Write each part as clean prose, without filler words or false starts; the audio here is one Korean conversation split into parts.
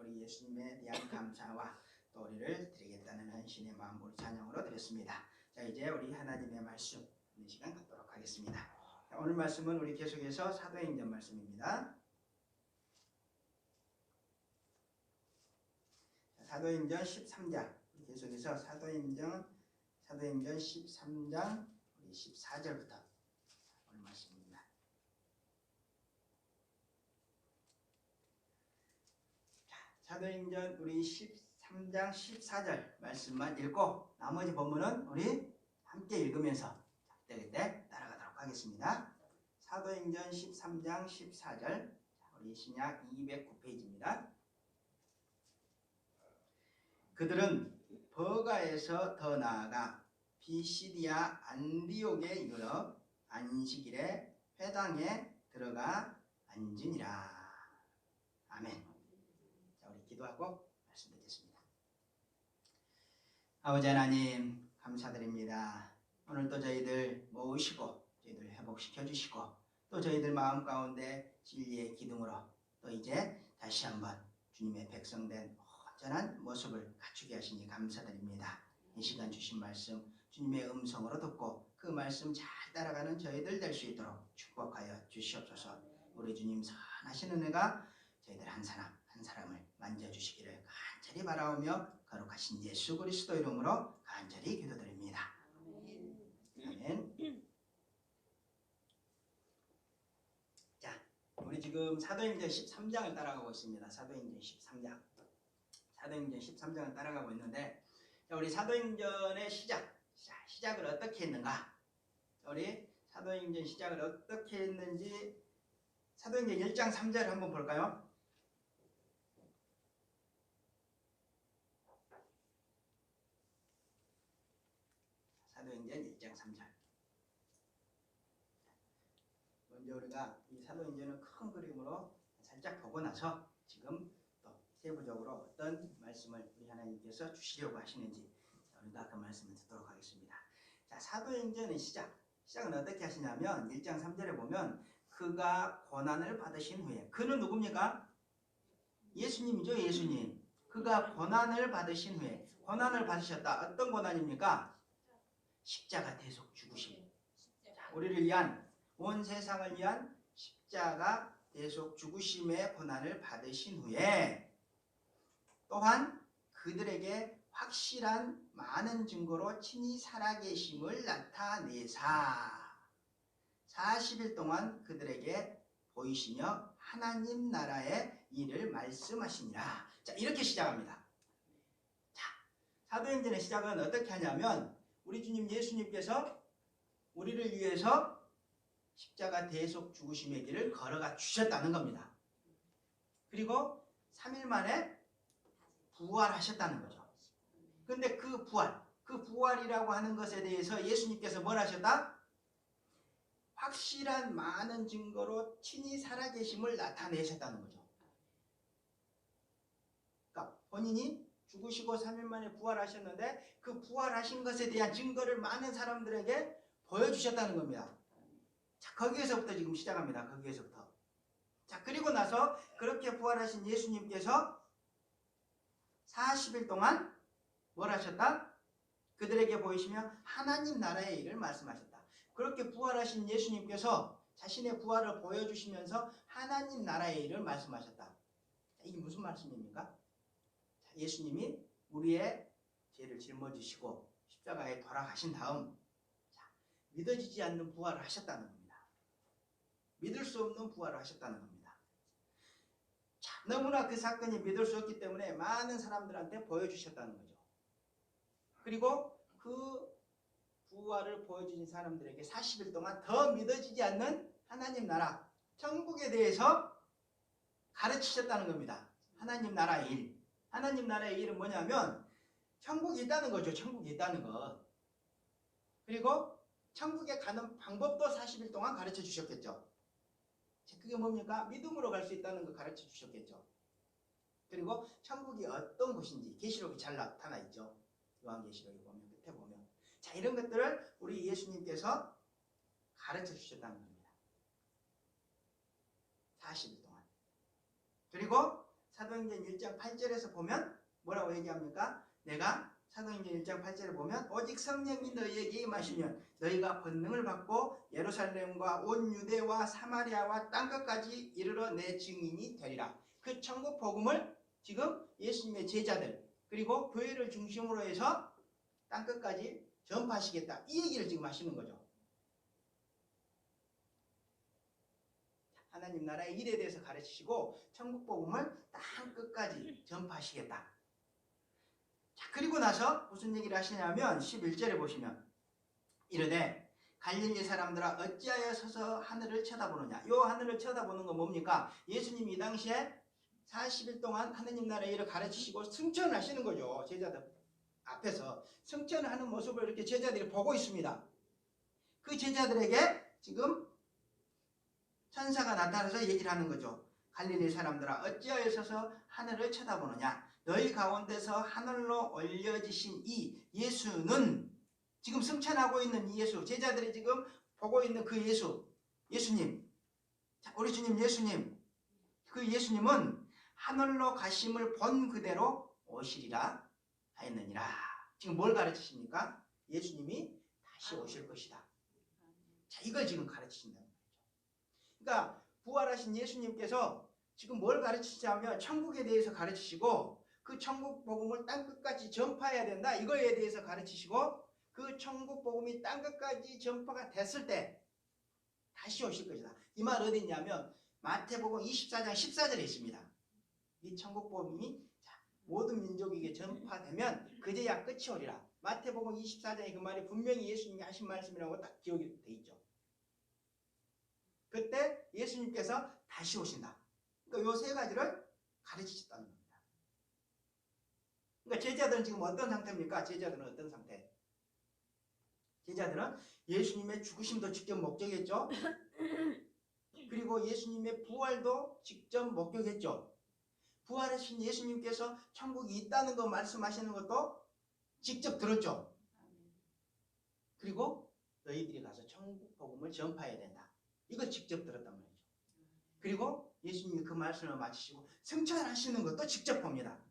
우리 예수님에 대한 감사와 또 우리를 드리겠다는 헌신의 마음 우리 찬양으로 드렸습니다. 자, 이제 우리 하나님의 말씀 있는 시간 갖도록 하겠습니다. 자, 오늘 말씀은 우리 계속해서 사도행전 말씀입니다. 자, 사도행전 13장 계속해서 사도행전 13장 우리 14절부터 오늘 말씀입니다. 자, 사도행전 우리 13장 14절 말씀만 읽고 나머지 본문은 우리 함께 읽으면서 그때 따라가도록 하겠습니다. 사도행전 13장 14절 우리 신약 209페이지입니다. 그들은 버가에서 더 나아가 비시디아 안디옥에 이르러 안식일에 회당에 들어가 앉으니라. 아멘. 자, 우리 기도하고 말씀 듣겠습니다. 아버지 하나님 감사드립니다. 오늘도 저희들 모으시고 저희들 회복시켜 주시고 또 저희들 마음 가운데 진리의 기둥으로 또 이제 다시 한번 주님의 백성된 온전한 모습을 갖추게 하시니 감사드립니다. 이 시간 주신 말씀 주님의 음성으로 듣고 그 말씀 잘 따라가는 저희들 될 수 있도록 축복하여 주시옵소서. 우리 주님 선하신 은혜가 저희들 한 사람 한 사람을 만져주시기를 간절히 바라오며 거룩하신 예수 그리스도 이름으로 간절히 기도드립니다. 아멘. 자, 우리 지금 사도행전 13장을 따라가고 있습니다. 사도행전 13장. 사도행전 13장을 따라가고 있는데 자, 우리 사도행전의 시작을 어떻게 했는가? 우리 사도행전 시작을 어떻게 했는지 사도행전 1장 3절 한번 볼까요? 사도행전 1장 3절. 먼저 우리가 이 사도행전을 큰 그림으로 살짝 보고 나서 지금 또 세부적으로 어떤 말씀을 우리 하나님께서 주시려고 하시는지 우리가 그 말씀을 듣도록 하겠습니다. 자, 사도행전의 시작은 어떻게 하시냐면 1장 3절에 보면 그가 고난을 받으신 후에 그는 누굽니까? 예수님이죠. 예수님. 그가 고난을 받으신 후에 고난을 받으셨다. 어떤 고난입니까? 십자가 대속 죽으심. 우리를 위한 온 세상을 위한 십자가 대속 죽으심의 고난을 받으신 후에 또한 그들에게 확실한 많은 증거로 친히 살아계심을 나타내사 40일 동안 그들에게 보이시며 하나님 나라의 일을 말씀하시니라. 자, 이렇게 시작합니다. 자, 사도행전의 시작은 어떻게 하냐면 우리 주님 예수님께서 우리를 위해서 십자가 대속 죽으심의 길을 걸어가 주셨다는 겁니다. 그리고 3일 만에 부활하셨다는 거죠. 근데 그 부활이라고 하는 것에 대해서 예수님께서 뭘 하셨다? 확실한 많은 증거로 친히 살아계심을 나타내셨다는 거죠. 그러니까 본인이 죽으시고 3일 만에 부활하셨는데 그 부활하신 것에 대한 증거를 많은 사람들에게 보여주셨다는 겁니다. 자, 거기에서부터 지금 시작합니다. 거기에서부터. 자, 그리고 나서 그렇게 부활하신 예수님께서 40일 동안 뭘 하셨다? 그들에게 보이시며 하나님 나라의 일을 말씀하셨다. 그렇게 부활하신 예수님께서 자신의 부활을 보여주시면서 하나님 나라의 일을 말씀하셨다. 자, 이게 무슨 말씀입니까? 자, 예수님이 우리의 죄를 짊어지시고 십자가에 돌아가신 다음 자, 믿어지지 않는 부활을 하셨다는 겁니다. 믿을 수 없는 부활을 하셨다는 겁니다. 자, 너무나 그 사건이 믿을 수 없기 때문에 많은 사람들한테 보여주셨다는 거죠. 그리고 그 부활을 보여주신 사람들에게 40일 동안 더 믿어지지 않는 하나님 나라, 천국에 대해서 가르치셨다는 겁니다. 하나님 나라의 일. 하나님 나라의 일은 뭐냐면 천국이 있다는 거죠. 천국이 있다는 것. 그리고 천국에 가는 방법도 40일 동안 가르쳐 주셨겠죠. 그게 뭡니까? 믿음으로 갈 수 있다는 거 가르쳐 주셨겠죠. 그리고 천국이 어떤 곳인지 계시록이 잘 나타나 있죠. 요한계시록에 보면 끝에 보면 자, 이런 것들을 우리 예수님께서 가르쳐 주셨다는 겁니다. 40일 동안. 그리고 사도행전 1장 8절에서 보면 뭐라고 얘기합니까? 내가 사도행전 1장 8절에 보면 오직 성령이 너희에게 임하시면 너희가 권능을 받고 예루살렘과 온 유대와 사마리아와 땅끝까지 이르러 내 증인이 되리라. 그 천국 복음을 지금 예수님의 제자들 그리고 교회를 중심으로 해서 땅끝까지 전파하시겠다. 이 얘기를 지금 하시는 거죠. 하나님 나라의 일에 대해서 가르치시고 천국 복음을 땅끝까지 전파하시겠다. 자, 그리고 나서 무슨 얘기를 하시냐면 11절에 보시면 이르되 갈릴리 사람들아 어찌하여 서서 하늘을 쳐다보느냐. 요 하늘을 쳐다보는 건 뭡니까? 예수님이 이 당시에 40일 동안 하느님 나라의 일을 가르치시고 승천을 하시는 거죠. 제자들 앞에서 승천을 하는 모습을 이렇게 제자들이 보고 있습니다. 그 제자들에게 지금 천사가 나타나서 얘기를 하는 거죠. 갈릴리 사람들아 어찌하여 서서 하늘을 쳐다보느냐. 너희 가운데서 하늘로 올려지신 이 예수는 지금 승천하고 있는 이 예수, 제자들이 지금 보고 있는 그 예수님, 자, 우리 주님 예수님, 그 예수님은 하늘로 가심을 본 그대로 오시리라 하였느니라. 지금 뭘 가르치십니까? 예수님이 다시 오실 것이다. 자, 이걸 지금 가르치신다는 거죠. 그러니까 부활하신 예수님께서 지금 뭘 가르치시냐면 천국에 대해서 가르치시고 그 천국 복음을 땅끝까지 전파해야 된다. 이거에 대해서 가르치시고 그 천국 복음이 땅끝까지 전파가 됐을 때 다시 오실 것이다. 이 말 어디 있냐면 마태복음 24장 14절에 있습니다. 이 천국 복음이 모든 민족에게 전파되면 그제야 끝이 오리라. 마태복음 24장의 그 말이 분명히 예수님이 하신 말씀이라고 딱 기억이 돼 있죠. 그때 예수님께서 다시 오신다. 그러니까 요 세 가지를 가르치셨다는 겁니다. 그러니까 제자들은 지금 어떤 상태입니까? 제자들은 어떤 상태? 제자들은 예수님의 죽으심도 직접 목격했죠. 그리고 예수님의 부활도 직접 목격했죠. 부활하신 예수님께서 천국이 있다는 거 말씀하시는 것도 직접 들었죠. 그리고 너희들이 가서 천국 복음을 전파해야 된다. 이걸 직접 들었단 말이죠. 그리고 예수님이 그 말씀을 마치시고 승천하시는 것도 직접 봅니다.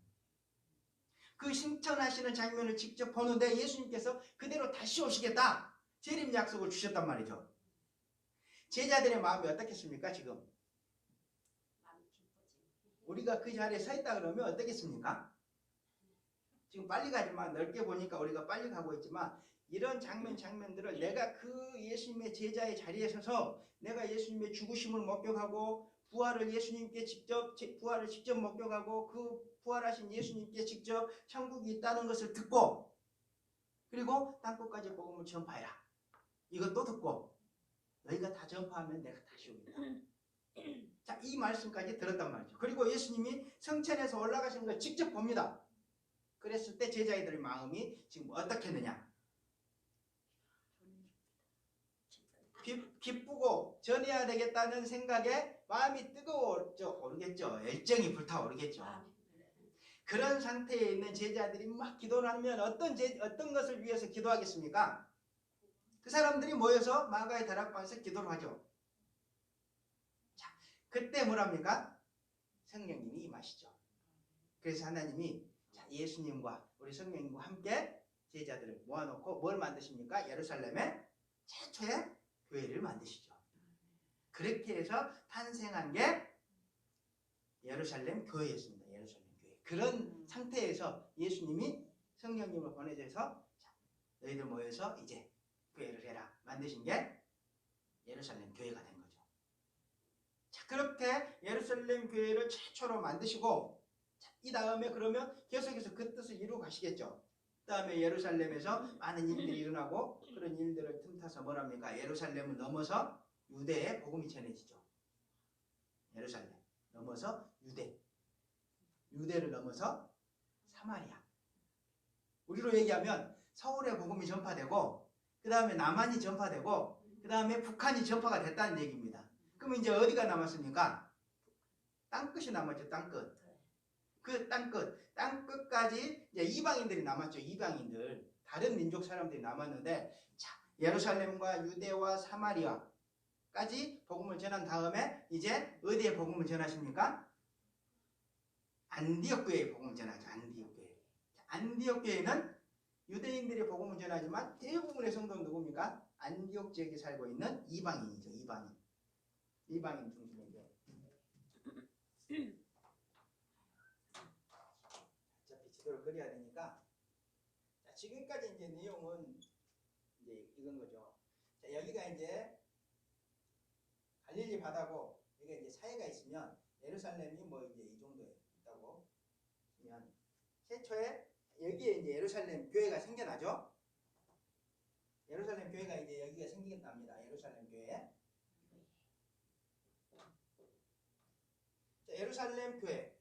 그 승천하시는 장면을 직접 보는데 예수님께서 그대로 다시 오시겠다. 재림 약속을 주셨단 말이죠. 제자들의 마음이 어떻겠습니까? 지금 우리가 그 자리에 서 있다 그러면 어떻겠습니까? 지금 빨리 가지만 넓게 보니까 우리가 빨리 가고 있지만 이런 장면들을 내가 그 예수님의 제자의 자리에 서서 내가 예수님의 죽으심을 목격하고 부활을 예수님께 부활을 직접 목격하고 그 부활하신 예수님께 직접 천국이 있다는 것을 듣고 그리고 땅끝까지 복음을 전파해라. 이것도 듣고 너희가 다 전파하면 내가 다시 오겠다. 자, 이 말씀까지 들었단 말이죠. 그리고 예수님이 성천에서 올라가시는 걸 직접 봅니다. 그랬을 때 제자들의 마음이 지금 어떻겠느냐? 기쁘고 전해야 되겠다는 생각에 마음이 오르겠죠. 열정이 불타오르겠죠. 그런 상태에 있는 제자들이 막 기도를 하면 어떤 것을 위해서 기도하겠습니까? 그 사람들이 모여서 마가의 다락방에서 기도를 하죠. 자, 그때 뭐랍니까? 성령님이 임하시죠. 그래서 하나님이 예수님과 우리 성령님과 함께 제자들을 모아놓고 뭘 만드십니까? 예루살렘에 최초의 교회를 만드시죠. 그렇게 해서 탄생한 게 예루살렘 교회였습니다. 예루살렘 교회. 그런 상태에서 예수님이 성령님을 보내셔서 너희들 모여서 이제 교회를 해라 만드신 게 예루살렘 교회가 된 거죠. 자, 그렇게 예루살렘 교회를 최초로 만드시고 이 다음에 그러면 계속해서 그 뜻을 이루어 가시겠죠. 그 다음에 예루살렘에서 많은 일들이 일어나고 그런 일들을 틈타서 뭐랍니까? 예루살렘을 넘어서 유대에 복음이 전해지죠. 예루살렘 넘어서 유대를 넘어서 사마리아. 우리로 얘기하면 서울에 복음이 전파되고 그 다음에 남한이 전파되고 그 다음에 북한이 전파가 됐다는 얘기입니다. 그럼 이제 어디가 남았습니까? 땅끝이 남았죠. 땅끝. 그 땅끝까지 이제 이방인들이 남았죠. 이방인들. 다른 민족 사람들이 남았는데 자, 예루살렘과 유대와 사마리아까지 복음을 전한 다음에 이제 어디에 복음을 전하십니까? 안디옥 교회에 복음을 전하죠. 안디옥 교회. 안디옥 교회는 유대인들이 복음을 전하지만 대부분의 성도는 누굽니까? 안디옥 지역에 살고 있는 이방인이죠. 이방인 중심이죠. 어차피 지도를 그려야 되니까. 자, 지금까지 이제 내용은 이제 이건 거죠. 자, 여기가 이제 갈릴리 바다고 여기가 이제 사해가 있으면 예루살렘이 뭐 이제 이 정도에 있다고 하면 최초에 여기에 이제 예루살렘 교회가 생겨나죠. 예루살렘 교회가 이제 여기가 생겨납니다. 예루살렘 교회. 자, 예루살렘 교회.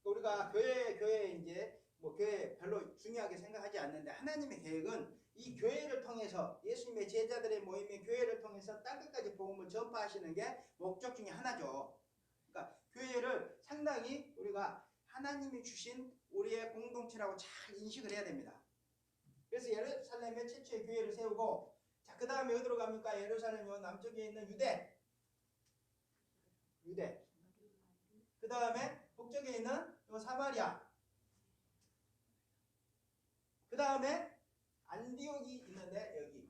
우리가 교회 이제 뭐 교회 별로 중요하게 생각하지 않는데 하나님의 계획은 이 교회를 통해서 예수님의 제자들의 모임인 교회를 통해서 땅끝까지 복음을 전파하시는 게 목적 중에 하나죠. 그러니까 교회를 상당히 우리가 하나님이 주신 우리의 공동체라고 잘 인식을 해야 됩니다. 그래서 예루살렘에 최초의 교회를 세우고 자, 그 다음에 어디로 갑니까? 예루살렘 남쪽에 있는 유대. 그 다음에 북쪽에 있는 사마리아. 그 다음에 안디옥이 있는데 여기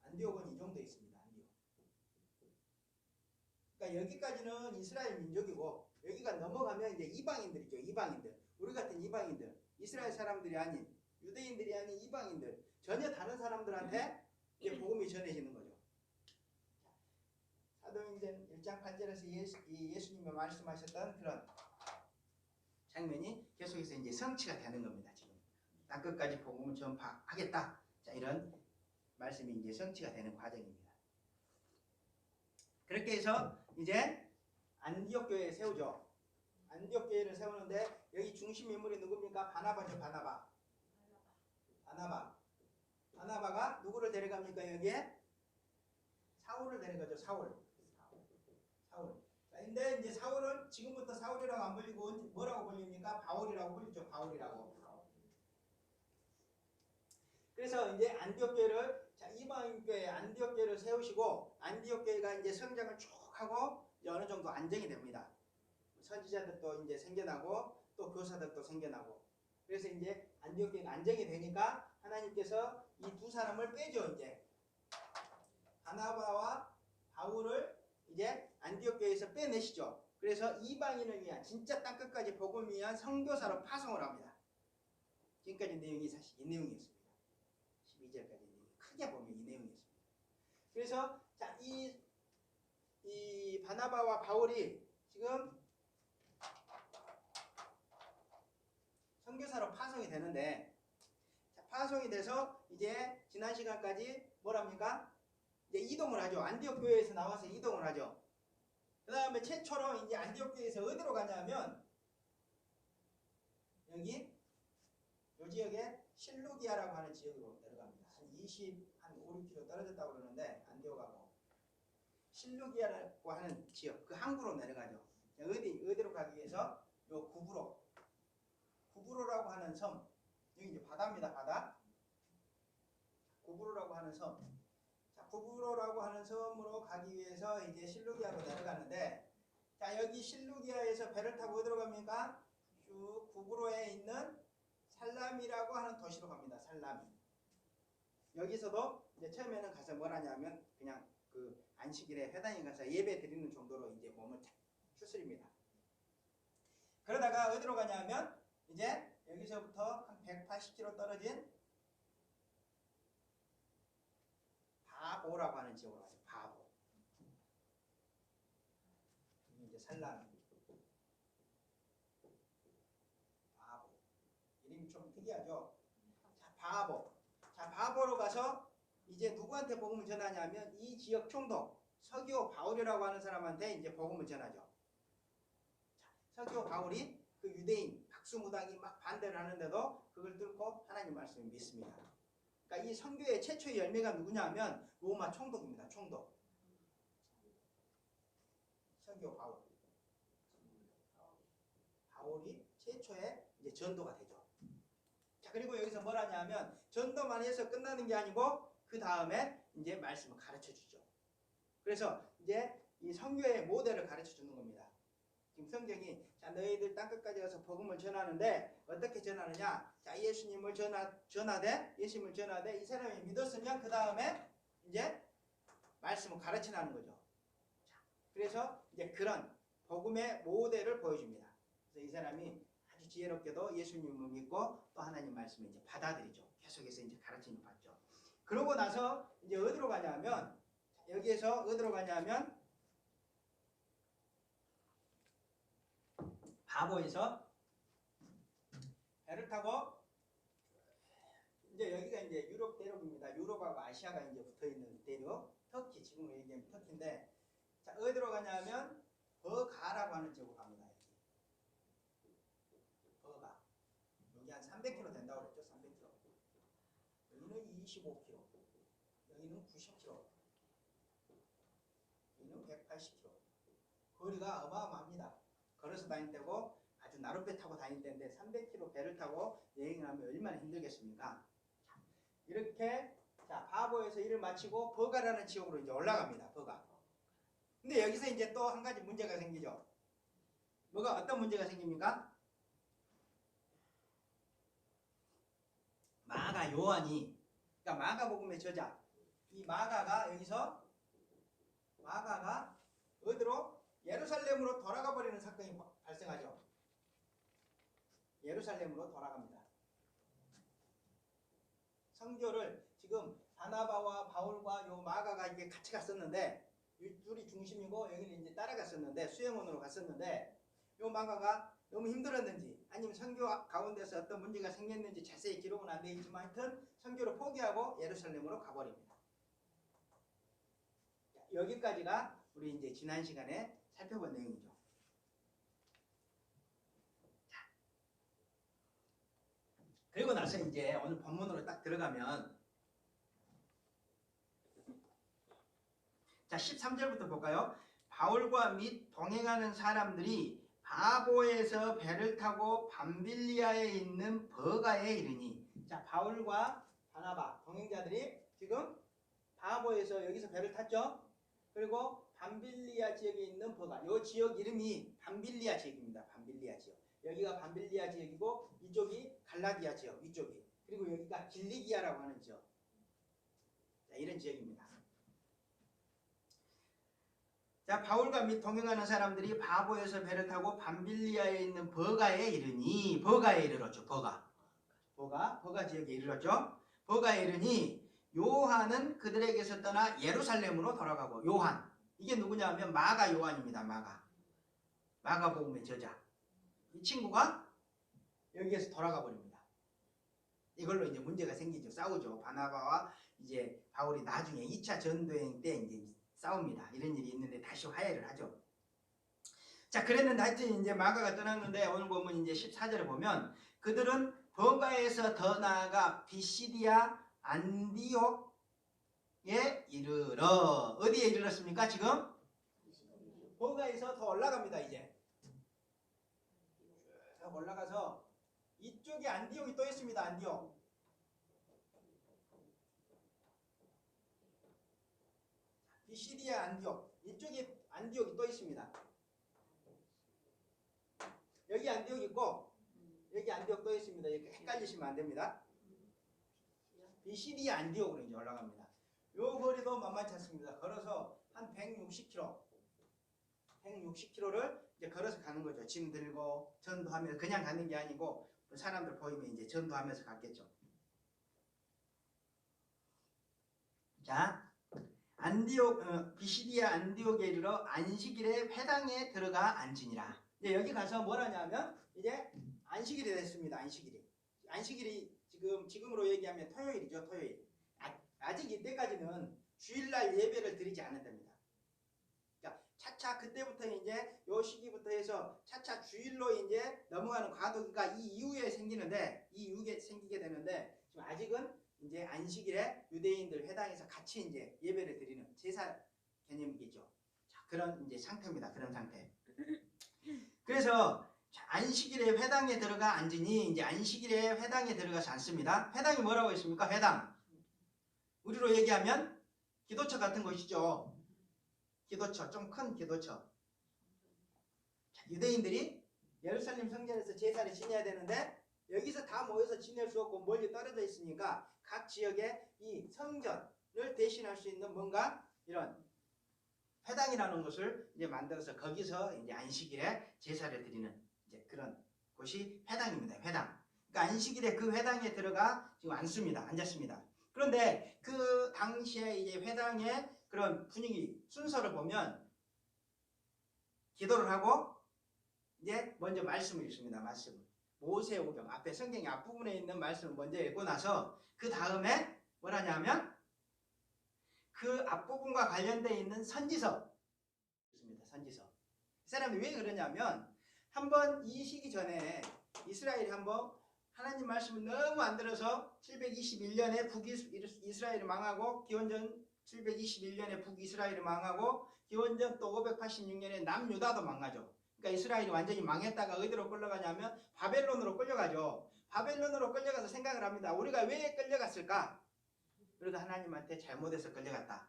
안디옥은 이 정도 있습니다. 안디옥. 그러니까 여기까지는 이스라엘 민족이고 여기가 넘어가면 이제 이방인들이죠. 이방인들. 우리 같은 이방인들. 이스라엘 사람들이 아닌 유대인들이 아닌 이방인들. 전혀 다른 사람들한테 이제 복음이 전해지는 거죠. 사도행전 1장 8절에서 예수님이 말씀하셨던 그런 장면이 계속해서 이제 성취가 되는 겁니다. 지금 땅끝까지 복음을 전파하겠다. 자, 이런 말씀이 이제 성취가 되는 과정입니다. 그렇게 해서 이제 안디옥 교회에 세우죠. 안디옥 교회를 세우는데 여기 중심 인물이 누굽니까? 바나바죠. 바나바가 누구를 데려갑니까? 여기에 사울을 데려가죠. 사울. 근데 이제 사울은 지금부터 사울이라고 안 불리고 뭐라고 불립니까? 바울이라고 불리죠. 바울이라고. 그래서 이제 안디옥 교회를 이방인 교회 안디옥 교회를 세우시고 안디옥 교회가 이제 성장을 쭉 하고 어느 정도 안정이 됩니다. 선지자들도 이제 생겨나고 또 교사들도 생겨나고 그래서 이제 안디옥 교회가 안정이 되니까 하나님께서 이 두 사람을 빼죠. 이제 바나바와 바울을 이제 안디옥 교회에서 빼내시죠. 그래서 이방인을 위한 진짜 땅끝까지 복음을 위한 선교사로 파송을 합니다. 지금까지 내용이 사실 이 내용이었습니다. 12절까지 내용이 크게 보면 이 내용이었습니다. 그래서 자, 이 바나바와 바울이 지금 선교사로 파송이 되는데 자, 파송이 돼서 이제 지난 시간까지 뭐랍니까? 이제 이동을 하죠. 안디옥 교회에서 나와서 이동을 하죠. 그 다음에 최초로 이제 안디옥 교회에서 어디로 가냐면 여기 이 지역에 실루기아라고 하는 지역으로 내려갑니다. 한 5, 6km 떨어졌다고 그러는데 안디옥하고 실루기아라고 하는 지역 그 항구로 내려가죠. 어디로 가기 위해서 요 구브로라고 하는 섬 여기 이제 바다입니다. 바다. 구브로라고 하는 섬. 자, 구브로라고 하는 섬으로 가기 위해서 이제 실루기아로 내려가는데 자, 여기 실루기아에서 배를 타고 어디로 갑니까? 쭉 구브로에 있는 살라미라고 하는 도시로 갑니다. 살라미. 여기서도 이제 처음에는 가서 뭘 하냐면 그냥 그 안식일에 회당에 가서 예배 드리는 정도로 이제 몸을 추스립니다. 그러다가 어디로 가냐면 이제 여기서부터 한 180km 떨어진 바보라고 하는 지역으로 가죠. 바보. 이제 살라미. 바보. 이름이 좀 특이하죠. 자, 바보로 가서 이제 누구한테 복음을 전하냐면 이 지역 총독 서기오 바울이라고 하는 사람한테 이제 복음을 전하죠. 자, 서기오 바울이 그 유대인 박수무당이 막 반대를 하는데도 그걸 뚫고 하나님 말씀을 믿습니다. 그러니까 이 선교의 최초의 열매가 누구냐 하면 로마 총독입니다. 총독. 선교 바울이 최초의 이제 전도가 되죠. 자, 그리고 여기서 뭘 하냐면 전도만 해서 끝나는 게 아니고 그 다음에 이제 말씀을 가르쳐 주죠. 그래서 이제 이 선교의 모델을 가르쳐 주는 겁니다. 지금 성경이 자 너희들 땅끝까지 가서 복음을 전하는데 어떻게 전하느냐? 자 예수님을 전하되 예수님을 전하되 이 사람이 믿었으면 그 다음에 이제 말씀을 가르치라는 거죠. 자, 그래서 이제 그런 복음의 모델을 보여줍니다. 그래서 이 사람이 아주 지혜롭게도 예수님을 믿고 또 하나님 말씀을 이제 받아들이죠. 계속해서 이제 가르침을 받죠. 그러고 나서 이제 어디로 가냐면 여기에서 어디로 가냐면 바보에서 배를 타고 이제 여기가 이제 유럽 대륙입니다. 유럽하고 아시아가 이제 붙어 있는 대륙, 터키 지금으로 얘기하면 터키인데, 자 어디로 가냐면 버가라고 하는 지역으로 갑니다. 버가 여기 한 300km 된다고 그랬죠. 300km. 여기는 25km, 여기는 90km, 여기는 180km. 거리가 어마어마합니다. 걸어서 다닐 때고 아주 나룻배 타고 다닐 때인데 300km 배를 타고 여행을 하면 얼마나 힘들겠습니까? 이렇게 자 바보에서 일을 마치고 버가라는 지역으로 이제 올라갑니다. 버가. 근데 여기서 이제 또 한 가지 문제가 생기죠. 뭐가 어떤 문제가 생깁니까? 마가 요한이 그러니까 마가복음의 저자 이 마가가 여기서 마가가 어디로? 예루살렘으로 돌아가 버리는 사건이 발생하죠. 예루살렘으로 돌아갑니다. 선교를 지금 바나바와 바울과 요 마가가 이게 같이 갔었는데 이 둘이 중심이고 여기는 이제 따라갔었는데 수행원으로 갔었는데 요 마가가 너무 힘들었는지 아니면 선교 가운데서 어떤 문제가 생겼는지 자세히 기록은 안 되어 있지만 하여튼 선교를 포기하고 예루살렘으로 가버립니다. 여기까지가 우리 이제 지난 시간에 살펴본 내용이죠. 자, 그리고 나서 이제 오늘 본문으로 딱 들어가면 자 13절부터 볼까요? 바울과 및 동행하는 사람들이 바보에서 배를 타고 밤빌리아에 있는 버가에 이르니 자 바울과 바나바 동행자들이 지금 바보에서 여기서 배를 탔죠. 그리고 밤빌리아 지역에 있는 버가 이 지역 이름이 밤빌리아 지역입니다. 밤빌리아 지역 여기가 밤빌리아 지역이고 이쪽이 갈라디아 지역 위쪽이 그리고 여기가 길리기아라고 하는 지역 자, 이런 지역입니다. 자 바울과 및 동행하는 사람들이 바보에서 배를 타고 밤빌리아에 있는 버가에 이르니 버가에 이르렀죠. 버가 지역에 이르렀죠. 버가에 이르니 요한은 그들에게서 떠나 예루살렘으로 돌아가고 요한 이게 누구냐면 마가 요한입니다. 마가복음의 저자 이 친구가 여기에서 돌아가 버립니다. 이걸로 이제 문제가 생기죠. 싸우죠. 바나바와 이제 바울이 나중에 2차 전도행 때 이제 싸웁니다. 이런 일이 있는데 다시 화해를 하죠. 자, 그랬는데 하여튼 이제 마가가 떠났는데 오늘 보면 이제 14절에 보면 그들은 버가에서 더 나아가 비시디아 안디옥에 이르러 어디에 이르렀습니까? 지금 버가에서 더 올라갑니다. 이제 쭉 올라가서 이쪽에 안디옥이 또 있습니다. 안디옥 비시디아 안디옥 이쪽에 안디옥이 또 있습니다. 여기 안디옥 있고 여기 안디옥 또 있습니다. 이렇게 헷갈리시면 안 됩니다. 비시디아 안디옥으로 이제 올라갑니다. 요 거리도 만만치 않습니다. 걸어서 한 160km를 이제 걸어서 가는 거죠. 짐 들고 전도하면서 그냥 가는 게 아니고 사람들 보이면 이제 전도하면서 갔겠죠. 자, 비시디아 안디옥에 이르러 안식일에 회당에 들어가 앉으니라. 이제 여기 가서 뭘 하냐면 이제 안식일이 됐습니다. 안식일이 지금으로 얘기하면 토요일이죠. 토요일. 아직 이때까지는 주일날 예배를 드리지 않는답니다. 그러니까 차차 그때부터 이제 요 시기부터 해서 차차 주일로 이제 넘어가는 과도기가 이 이후에 생기게 되는데 지금 아직은 이제 안식일에 유대인들 회당에서 같이 이제 예배를 드리는 제사 개념이겠죠. 자, 그런 이제 상태입니다. 그런 상태. 그래서 안식일에 회당에 들어가 앉으니 이제 안식일에 회당에 들어가서 앉습니다. 회당이 뭐라고 했습니까? 회당. 우리로 얘기하면 기도처 같은 것이죠. 기도처, 좀 큰 기도처. 자, 유대인들이 예루살렘 성전에서 제사를 지내야 되는데 여기서 다 모여서 지낼 수 없고 멀리 떨어져 있으니까 각 지역에 이 성전을 대신할 수 있는 뭔가 이런 회당이라는 것을 이제 만들어서 거기서 이제 안식일에 제사를 드리는 이제 그런 곳이 회당입니다. 회당. 그러니까 안식일에 그 회당에 들어가 지금 앉습니다. 앉았습니다. 그런데 그 당시에 이제 회당의 그런 분위기 순서를 보면 기도를 하고 이제 먼저 말씀을 읽습니다. 말씀을. 모세오경 앞에 성경의 앞부분에 있는 말씀을 먼저 읽고 나서 그 다음에 뭘 하냐면 그 앞부분과 관련되어 있는 선지서 있습니다. 선지서. 이 사람이 왜 그러냐면 한번 이 시기 전에 이스라엘이 한번 하나님 말씀을 너무 안 들어서 721년에 북이스라엘이 망하고 기원전 721년에 북이스라엘이 망하고 기원전 또 586년에 남유다도 망하죠. 그러니까 이스라엘이 완전히 망했다가 어디로 끌려가냐면 바벨론으로 끌려가죠. 바벨론으로 끌려가서 생각을 합니다. 우리가 왜 끌려갔을까? 그래도 하나님한테 잘못해서 끌려갔다.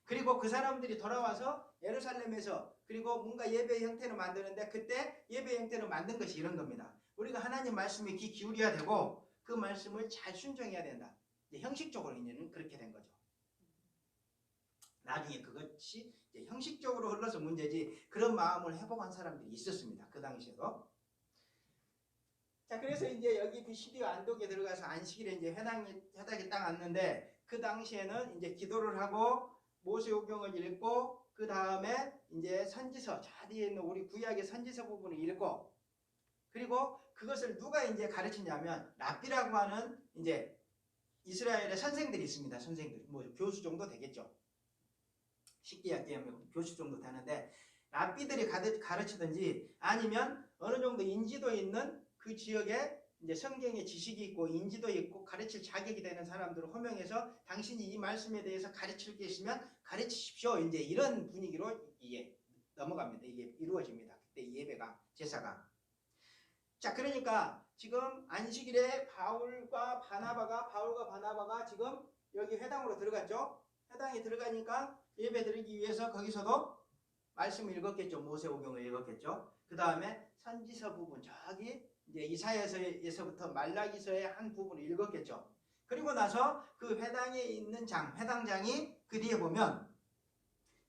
그리고 그 사람들이 돌아와서 예루살렘에서 그리고 뭔가 예배 형태를 만드는데 그때 예배 형태를 만든 것이 이런 겁니다. 우리가 하나님 말씀에 귀 기울여야 되고 그 말씀을 잘 순종해야 된다. 이제 형식적으로 이제는 그렇게 된 거죠. 나중에 그것이 이제 형식적으로 흘러서 문제지 그런 마음을 회복한 사람들이 있었습니다. 그 당시에도. 자, 그래서 이제 여기 비시디오 안독에 들어가서 안식일에 이제 회당에 딱 앉는데 그 당시에는 이제 기도를 하고 모세오경을 읽고 그 다음에 이제 선지서 저 뒤에 있는 우리 구약의 선지서 부분을 읽고 그리고 그것을 누가 이제 가르치냐면 랍비라고 하는 이제 이스라엘의 선생들이 있습니다. 선생들 뭐 교수 정도 되겠죠. 쉽게 이야기하면 교수 정도 되는데 랍비들이 가르치든지 아니면 어느 정도 인지도 있는 그 지역에 이제 성경의 지식이 있고 인지도 있고 가르칠 자격이 되는 사람들을 호명해서 당신이 이 말씀에 대해서 가르칠 게 있으면 가르치십시오. 이제 이런 분위기로 이게 넘어갑니다. 이게 이루어집니다. 그때 예배가 제사가. 자, 그러니까 지금 안식일에 바울과 바나바가 지금 여기 회당으로 들어갔죠. 회당에 들어가니까 예배 드리기 위해서 거기서도 말씀을 읽었겠죠. 모세오경을 읽었겠죠. 그 다음에 선지서 부분 저기 이제 이사야서에서부터 말라기서의 한 부분을 읽었겠죠. 그리고 나서 그 회당에 있는 회당장이 그 뒤에 보면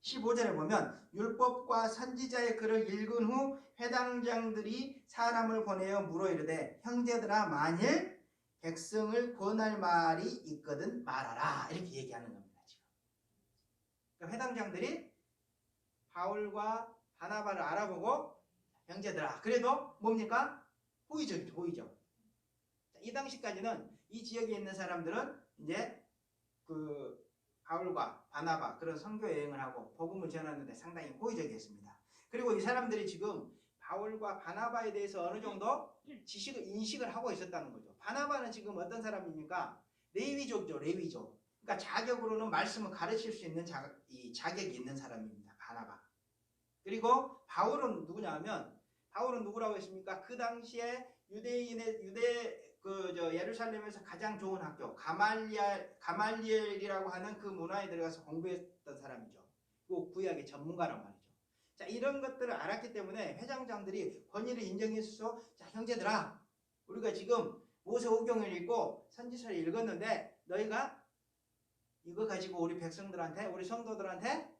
15절에 보면 율법과 선지자의 글을 읽은 후 회당장들이 사람을 보내어 물어 이르되 형제들아 만일 백성을 권할 말이 있거든 말하라 이렇게 얘기하는 겁니다. 지금. 그러니까 회당장들이 바울과 바나바를 알아보고 형제들아 그래도 뭡니까? 호의적이죠. 호의적. 이 당시까지는 이 지역에 있는 사람들은 이제 그 바울과 바나바 그런 선교 여행을 하고 복음을 전하는데 상당히 호의적이었습니다. 그리고 이 사람들이 지금 바울과 바나바에 대해서 어느 정도 인식을 하고 있었다는 거죠. 바나바는 지금 어떤 사람입니까? 레위족이죠. 레위족. 그러니까 자격으로는 말씀을 가르칠 수 있는 자격이 있는 사람입니다. 바나바. 그리고 바울은 누구냐 하면 바울은 누구라고 했습니까? 그 당시에 예루살렘에서 가장 좋은 학교 가말리엘이라고 하는 그 문화에 들어가서 공부했던 사람이죠. 그 구약의 전문가란 말이죠. 자, 이런 것들을 알았기 때문에 회장장들이 권위를 인정해서 자, 형제들아 우리가 지금 모세오경을 읽고 선지서를 읽었는데 너희가 이거 가지고 우리 백성들한테 우리 성도들한테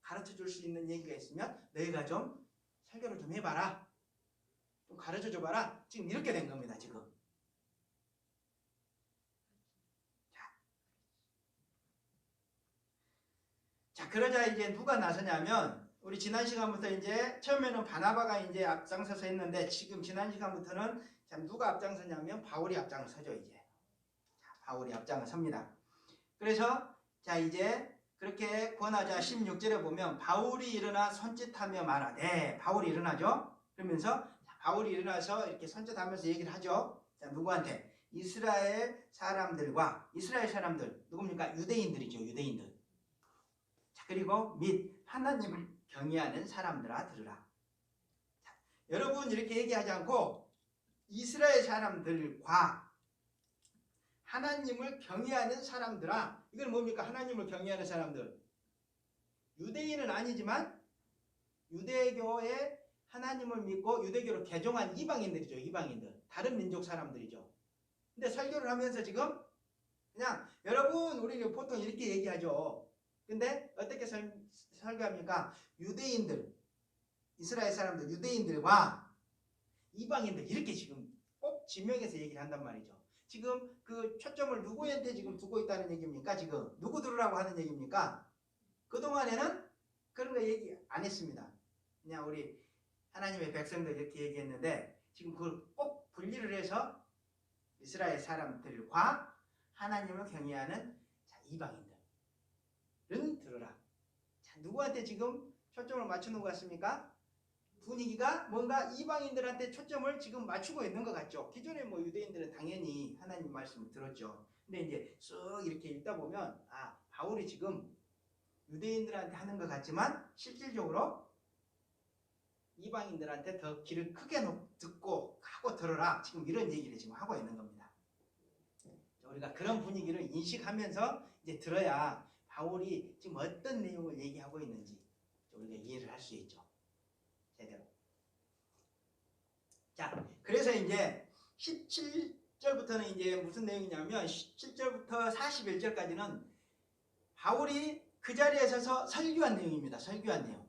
가르쳐 줄 수 있는 얘기가 있으면 너희가 좀 설교를 좀 해봐라. 좀 가르쳐 줘봐라. 지금 이렇게 된 겁니다. 지금. 자, 그러자 이제 누가 나서냐면 우리 지난 시간부터 이제 처음에는 바나바가 이제 앞장서서 했는데 지금 지난 시간부터는 참 누가 앞장서냐면 바울이 앞장서죠. 이제. 자, 바울이 앞장을 섭니다. 그래서 자 이제 그렇게 권하자 16절에 보면 바울이 일어나 손짓하며 말하되 바울이 일어나죠. 그러면서 바울이 일어나서 이렇게 손짓하면서 얘기를 하죠. 자, 누구한테? 이스라엘 사람들 누굽니까? 유대인들이죠. 유대인들. 자, 그리고 및 하나님을 경외하는 사람들아 들으라. 자, 여러분 이렇게 얘기하지 않고 이스라엘 사람들과 하나님을 경외하는 사람들아. 이건 뭡니까? 하나님을 경외하는 사람들. 유대인은 아니지만 유대교의 하나님을 믿고 유대교로 개종한 이방인들이죠. 이방인들. 다른 민족 사람들이죠. 근데 설교를 하면서 지금 그냥 여러분 우리는 보통 이렇게 얘기하죠. 근데 어떻게 설교합니까? 유대인들, 이스라엘 사람들, 유대인들과 이방인들 이렇게 지금 꼭 지명해서 얘기를 한단 말이죠. 지금 그 초점을 누구한테 지금 두고 있다는 얘기입니까? 지금 누구 들으라고 하는 얘기입니까? 그동안에는 그런 거 얘기 안 했습니다. 그냥 우리 하나님의 백성들 이렇게 얘기했는데 지금 그걸 꼭 분리를 해서 이스라엘 사람들과 하나님을 경외하는 이방인들은 들어라. 자, 누구한테 지금 초점을 맞추는 것 같습니까? 분위기가 뭔가 이방인들한테 초점을 지금 맞추고 있는 것 같죠. 기존에 뭐 유대인들은 당연히 하나님 말씀을 들었죠. 근데 이제 쓱 이렇게 읽다 보면 바울이 지금 유대인들한테 하는 것 같지만 실질적으로 이방인들한테 더 귀를 크게 듣고 하고 들어라. 지금 이런 얘기를 지금 하고 있는 겁니다. 우리가 그런 분위기를 인식하면서 이제 들어야 바울이 지금 어떤 내용을 얘기하고 있는지 우리가 이해를 할 수 있죠. 제대로. 자, 그래서 이제 17절부터는 이제 무슨 내용이냐면 17절부터 41절까지는 바울이 그 자리에 서서 설교한 내용입니다. 설교한 내용.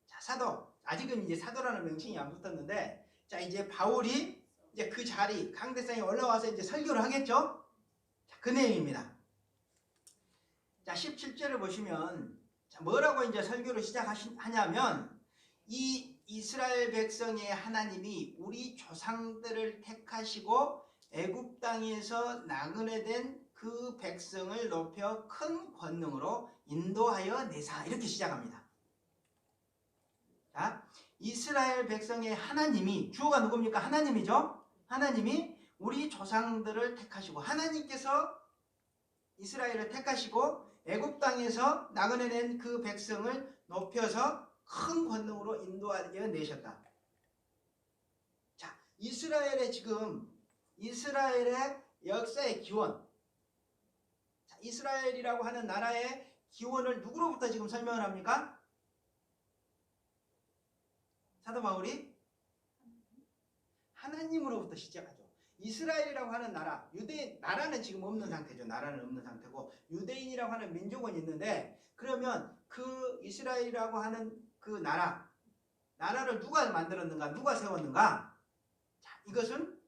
자, 사도. 아직은 이제 사도라는 명칭이 안 붙었는데, 자, 이제 바울이 이제 그 자리, 강대상에 올라와서 이제 설교를 하겠죠? 자, 그 내용입니다. 자, 17절을 보시면, 자, 뭐라고 이제 설교를 시작하냐면, 이 이스라엘 백성의 하나님이 우리 조상들을 택하시고 애굽 땅에서 나그네 된 그 백성을 높여 큰 권능으로 인도하여 내사. 이렇게 시작합니다. 자, 이스라엘 백성의 하나님이, 주어가 누굽니까? 하나님이죠? 하나님이 우리 조상들을 택하시고, 하나님께서 이스라엘을 택하시고 애굽 땅에서 나그네 낸 그 백성을 높여서 큰 권능으로 인도하여 내셨다. 자, 이스라엘의 지금 이스라엘의 역사의 기원, 자, 이스라엘이라고 하는 나라의 기원을 누구로부터 지금 설명을 합니까? 사도 바울이 하나님으로부터 시작하죠. 이스라엘이라고 하는 나라, 유대인, 나라는 지금 없는 상태죠. 나라는 없는 상태고 유대인이라고 하는 민족은 있는데, 그러면 그 이스라엘이라고 하는 그 나라를 누가 만들었는가? 누가 세웠는가? 자, 이것은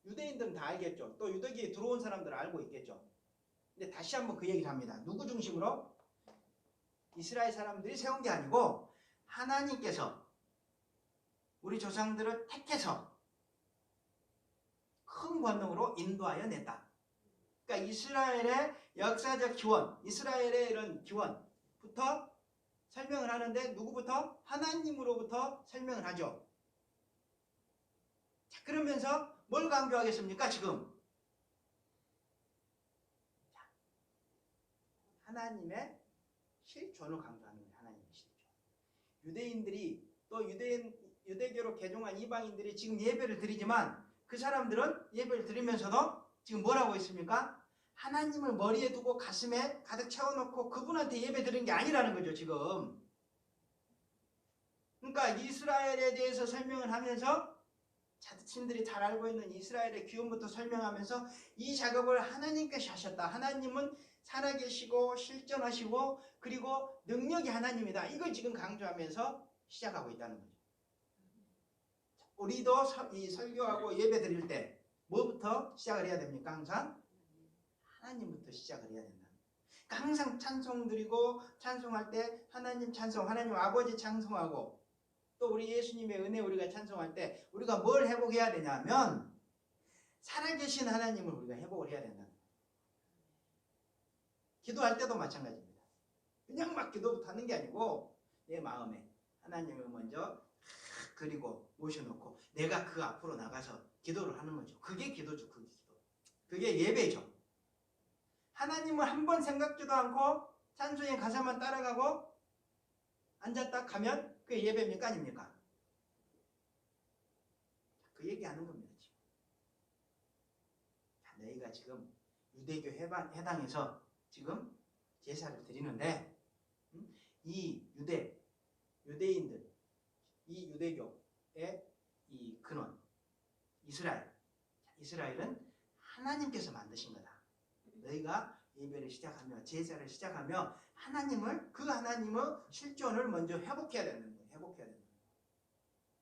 유대인들은 다 알겠죠. 또 유대교에 들어온 사람들은 알고 있겠죠. 근데 다시 한번 그 얘기를 합니다. 누구 중심으로? 이스라엘 사람들이 세운 게 아니고 하나님께서 우리 조상들을 택해서 큰 권능으로 인도하여 냈다. 그러니까 이스라엘의 역사적 기원, 이스라엘의 이런 기원부터 설명을 하는데 누구부터? 하나님으로부터 설명을 하죠. 자, 그러면서 뭘 강조하겠습니까? 지금 하나님의 실존을 강조하는 거예요. 하나님의 실존. 유대인들이 또 유대교로 개종한 이방인들이 지금 예배를 드리지만 그 사람들은 예배를 드리면서도 지금 뭐라고 있습니까? 하나님을 머리에 두고 가슴에 가득 채워놓고 그분한테 예배 드리는 게 아니라는 거죠. 지금. 그러니까 이스라엘에 대해서 설명을 하면서 자신들이 잘 알고 있는 이스라엘의 기원부터 설명하면서 이 작업을 하나님께서 하셨다. 하나님은 살아계시고 실존하시고 그리고 능력이 하나님이다. 이걸 지금 강조하면서 시작하고 있다는 거죠. 우리도 이 설교하고 예배 드릴 때 뭐부터 시작을 해야 됩니까? 항상 하나님부터 시작을 해야 된다. 그러니까 항상 찬송 드리고 찬송할 때 하나님 찬송, 하나님 아버지 찬송하고 또 우리 예수님의 은혜 우리가 찬송할 때 우리가 뭘 회복해야 되냐면 살아계신 하나님을 우리가 회복을 해야 된다. 기도할 때도 마찬가지입니다. 그냥 막 기도부터 하는 게 아니고 내 마음에 하나님을 먼저 그리고 모셔놓고 내가 그 앞으로 나가서 기도를 하는 거죠. 그게 기도죠. 그게 기도. 그게 예배죠. 하나님을 한 번 생각지도 않고 찬송의 가사만 따라가고 앉았다 가면 그게 예배입니까? 아닙니까? 그 얘기하는 겁니다. 지금. 너희가 지금 유대교 해당에서 지금 제사를 드리는데 이 유대 유대인들, 이 유대교의 이 근원, 이스라엘은 하나님께서 만드신 거다. 너희가 예배를 시작하며 제사를 시작하며 그 하나님의 실존을 먼저 회복해야 되는 거예요. 회복해야 되는 거예요.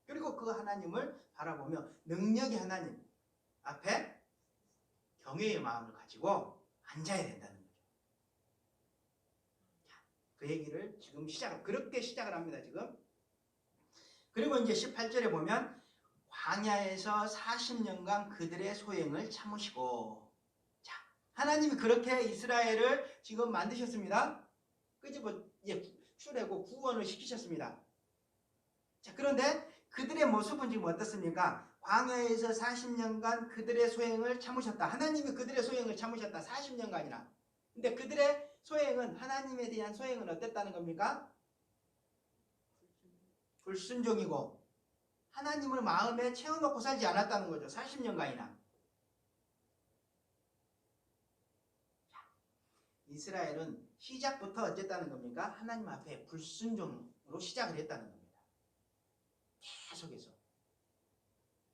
그리고 그 하나님을 바라보며 능력의 하나님 앞에 경외의 마음을 가지고 앉아야 된다는 거죠. 그 얘기를 지금 그렇게 시작을 합니다. 지금. 그리고 이제 18절에 보면 광야에서 40년간 그들의 소행을 참으시고, 자, 하나님이 그렇게 이스라엘을 지금 만드셨습니다. 끄집어 출애굽 구원을 시키셨습니다. 자, 그런데 그들의 모습은 지금 어떻습니까? 광야에서 40년간 그들의 소행을 참으셨다. 하나님이 그들의 소행을 참으셨다. 40년간이나. 근데 그들의 소행은, 하나님에 대한 소행은 어땠다는 겁니까? 불순종이고 하나님을 마음에 채워놓고 살지 않았다는 거죠. 40년간이나. 이스라엘은 시작부터 어쨌다는 겁니까? 하나님 앞에 불순종으로 시작을 했다는 겁니다. 계속해서.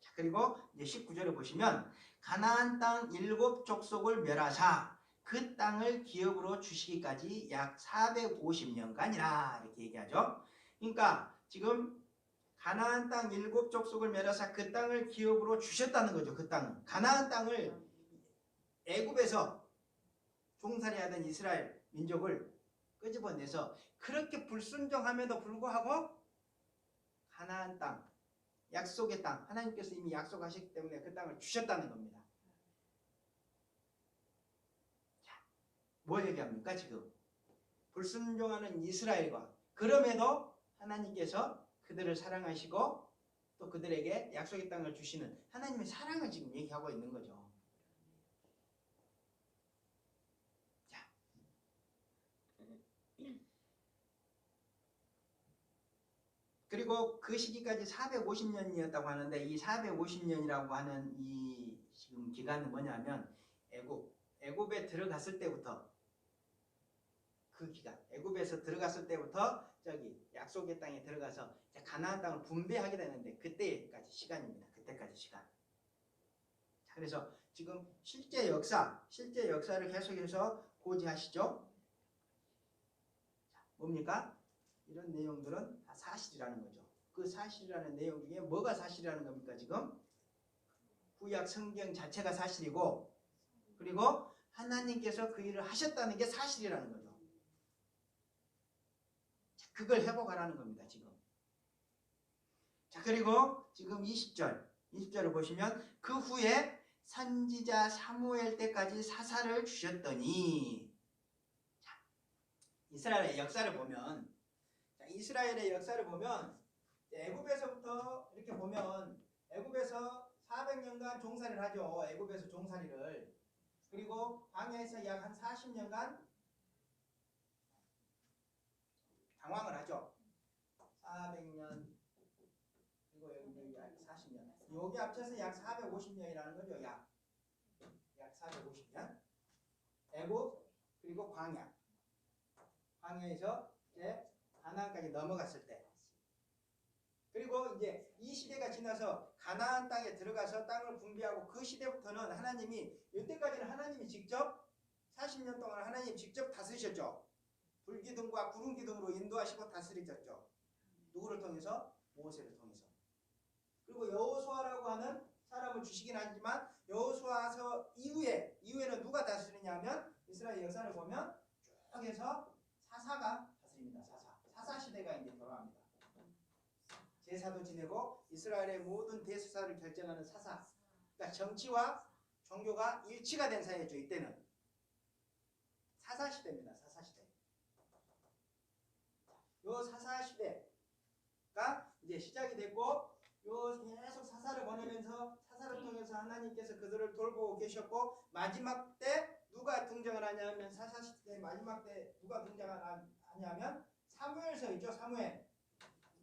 자, 그리고 이제 19절에 보시면 가나안 땅 7족속을 멸하사 그 땅을 기업으로 주시기까지 약 450년간이라 이렇게 얘기하죠. 그러니까 지금 가나안 땅 7족속을 멸하사 그 땅을 기업으로 주셨다는 거죠. 그 땅은. 가나안 땅을 애굽에서 종살이하던 이스라엘 민족을 끄집어내서 그렇게 불순종함에도 불구하고 가나안 땅, 약속의 땅, 하나님께서 이미 약속하셨기 때문에 그 땅을 주셨다는 겁니다. 자, 뭐 얘기합니까 지금? 불순종하는 이스라엘과 그럼에도 하나님께서 그들을 사랑하시고 또 그들에게 약속의 땅을 주시는 하나님의 사랑을 지금 얘기하고 있는 거죠. 자, 그리고 그 시기까지 450년이었다고 하는데 이 450년이라고 하는 이 지금 기간은 뭐냐면 애굽에 들어갔을 때부터 그 기간, 애굽에서 들어갔을 때부터 저기 약속의 땅에 들어가서 가나안 땅을 분배하게 되는데 그때까지 시간입니다. 그때까지 시간. 자, 그래서 지금 실제 역사를 계속해서 고지하시죠. 자, 뭡니까? 이런 내용들은 다 사실이라는 거죠. 그 사실이라는 내용 중에 뭐가 사실이라는 겁니까? 지금 구약 성경 자체가 사실이고 그리고 하나님께서 그 일을 하셨다는 게 사실이라는 거죠. 그걸 회복하라는 겁니다. 지금. 자, 그리고 지금 20절을 보시면 그 후에 선지자 사무엘 때까지 사사를 주셨더니, 자, 이스라엘의 역사를 보면 애굽에서부터 이렇게 보면 애굽에서 400년간 종살이를 하죠. 애굽에서 종살이를. 그리고 광야에서 약 한 40년간 방황을 하죠. 400년 그리고 여기 약 40년. 여기 합쳐서 약 450년이라는 거죠. 약 450년. 애굽 그리고 광야에서 이제 가나안까지 넘어갔을 때. 그리고 이제 이 시대가 지나서 가나안 땅에 들어가서 땅을 분배하고 그 시대부터는 하나님이 이때까지는 하나님이 직접 40년 동안 하나님이 직접 다스리셨죠. 불기둥과 구름기둥으로 인도하시고 다스리셨죠. 누구를 통해서? 모세를 통해서. 그리고 여호수아라고 하는 사람을 주시긴 하지만 여호수아서 이후에는 누가 다스리냐면 이스라엘 역사를 보면 쭉 해서 사사가 다스립니다. 사사 시대가 이제 돌아갑니다. 제사도 지내고 이스라엘의 모든 대수사를 결정하는 사사. 그러니까 정치와 종교가 일치가 된 사이였죠. 이때는 사사 시대입니다. 사사 시대. 요 사사 시대가 이제 시작이 됐고 요 계속 사사를 보내면서 사사를 통해서 하나님께서 그들을 돌보고 계셨고 마지막 때 누가 등장을 하냐면 사사 시대 마지막 때 누가 등장을 하냐면 사무엘서 있죠.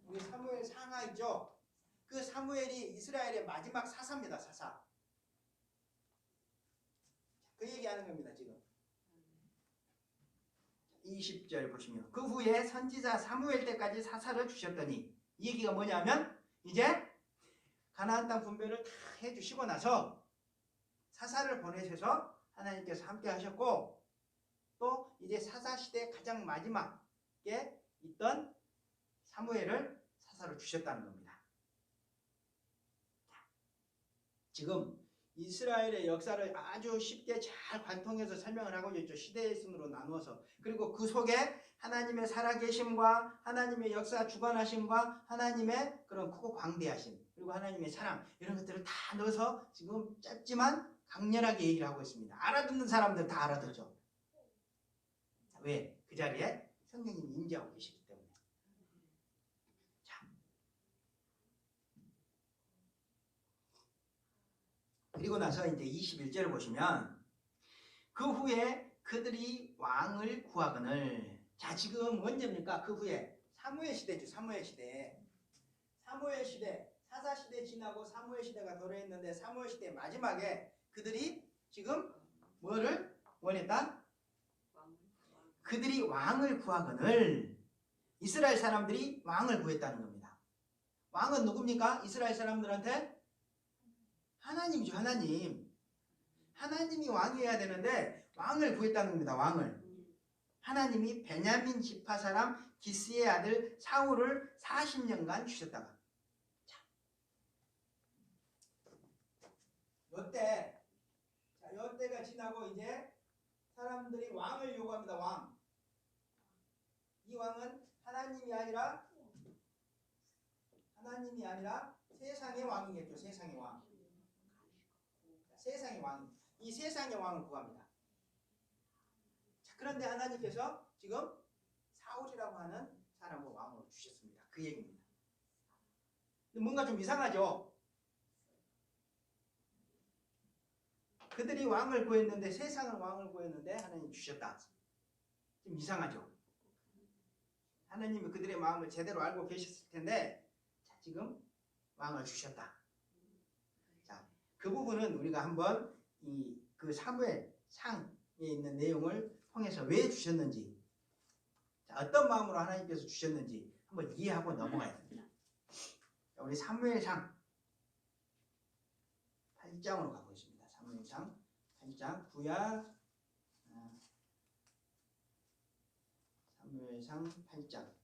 우리 사무엘 상하 있죠. 그 사무엘이 이스라엘의 마지막 사사입니다. 사사. 그 얘기하는 겁니다. 지금 20절 보시면 그 후에 선지자 사무엘 때까지 사사를 주셨더니 이 얘기가 뭐냐면 이제 가나안 땅 분배를 다 해주시고 나서 사사를 보내셔서 하나님께서 함께 하셨고 또 이제 사사 시대 가장 마지막에 있던 사무엘을 사사로 주셨다는 겁니다. 지금 이스라엘의 역사를 아주 쉽게 잘 관통해서 설명을 하고 있죠. 시대의 순으로 나누어서. 그리고 그 속에 하나님의 살아계심과 하나님의 역사 주관하심과 하나님의 그런 크고 광대하심 그리고 하나님의 사랑 이런 것들을 다 넣어서 지금 짧지만 강렬하게 얘기를 하고 있습니다. 알아듣는 사람들 다 알아듣죠. 왜? 그 자리에 성령님이 임재하고 계시기 때문에. 자. 그리고 나서 이제 21절을 보시면 그 후에 그들이 왕을 구하거늘. 자, 지금 언제입니까? 그 후에 사무엘 시대죠. 사무엘 시대. 사무엘 시대, 사사 시대 지나고 사무엘 시대가 도래했는데 사무엘 시대 마지막에 그들이 지금 뭐를 원했다? 그들이 왕을 구하거늘. 이스라엘 사람들이 왕을 구했다는 겁니다. 왕은 누굽니까? 이스라엘 사람들한테 하나님이죠. 하나님. 하나님이 왕이어야 되는데 왕을 구했다는 겁니다. 왕을. 하나님이 베냐민 지파 사람 기스의 아들 사울을 40년간 주셨다가. 자, 요때가 지나고 이제 사람들이 왕을 요구합니다. 왕. 이 왕은 하나님이 아니라 세상의 왕이겠죠. 세상의 왕. 세상의 왕. 이 세상의 왕을 구합니다. 자, 그런데 하나님께서 지금 사울이라고 하는 사람을 왕으로 주셨습니다. 그 얘기입니다. 뭔가 좀 이상하죠? 그들이 왕을 구했는데 세상을 왕을 구했는데 하나님 주셨다. 좀 이상하죠? 하나님이 그들의 마음을 제대로 알고 계셨을 텐데 자, 지금 왕을 주셨다. 자, 그 부분은 우리가 한번 그 사무엘 상에 있는 내용을 통해서 왜 주셨는지 자, 어떤 마음으로 하나님께서 주셨는지 한번 이해하고 넘어가야 됩니다. 자, 우리 사무엘상 8장으로 가고 있습니다. 사무엘상 8장 구약 사무엘상 8장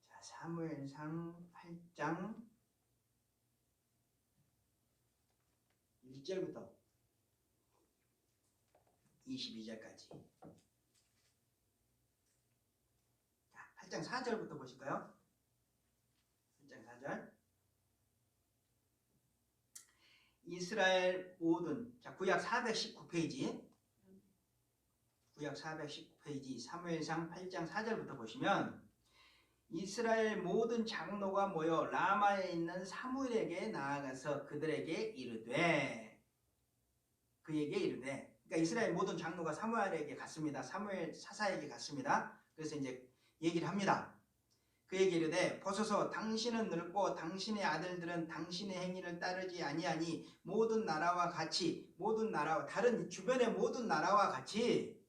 자, 사무엘상 8장 1절부터 22절까지. 자, 8장 4절부터 보실까요? 8장 4절. 이스라엘 모든, 자, 구약 419페이지. 구약 419페이지 사무엘상 8장 4절부터 보시면 이스라엘 모든 장로가 모여 라마에 있는 사무엘에게 나아가서 그들에게 이르되 그에게 이르되 그러니까 이스라엘 모든 장로가 사무엘에게 갔습니다. 사무엘 사사에게 갔습니다. 그래서 이제 얘기를 합니다. 그에게 이르되 보소서 당신은 늙고 당신의 아들들은 당신의 행위를 따르지 아니하니 모든 나라와 같이 다른 주변의 모든 나라와 같이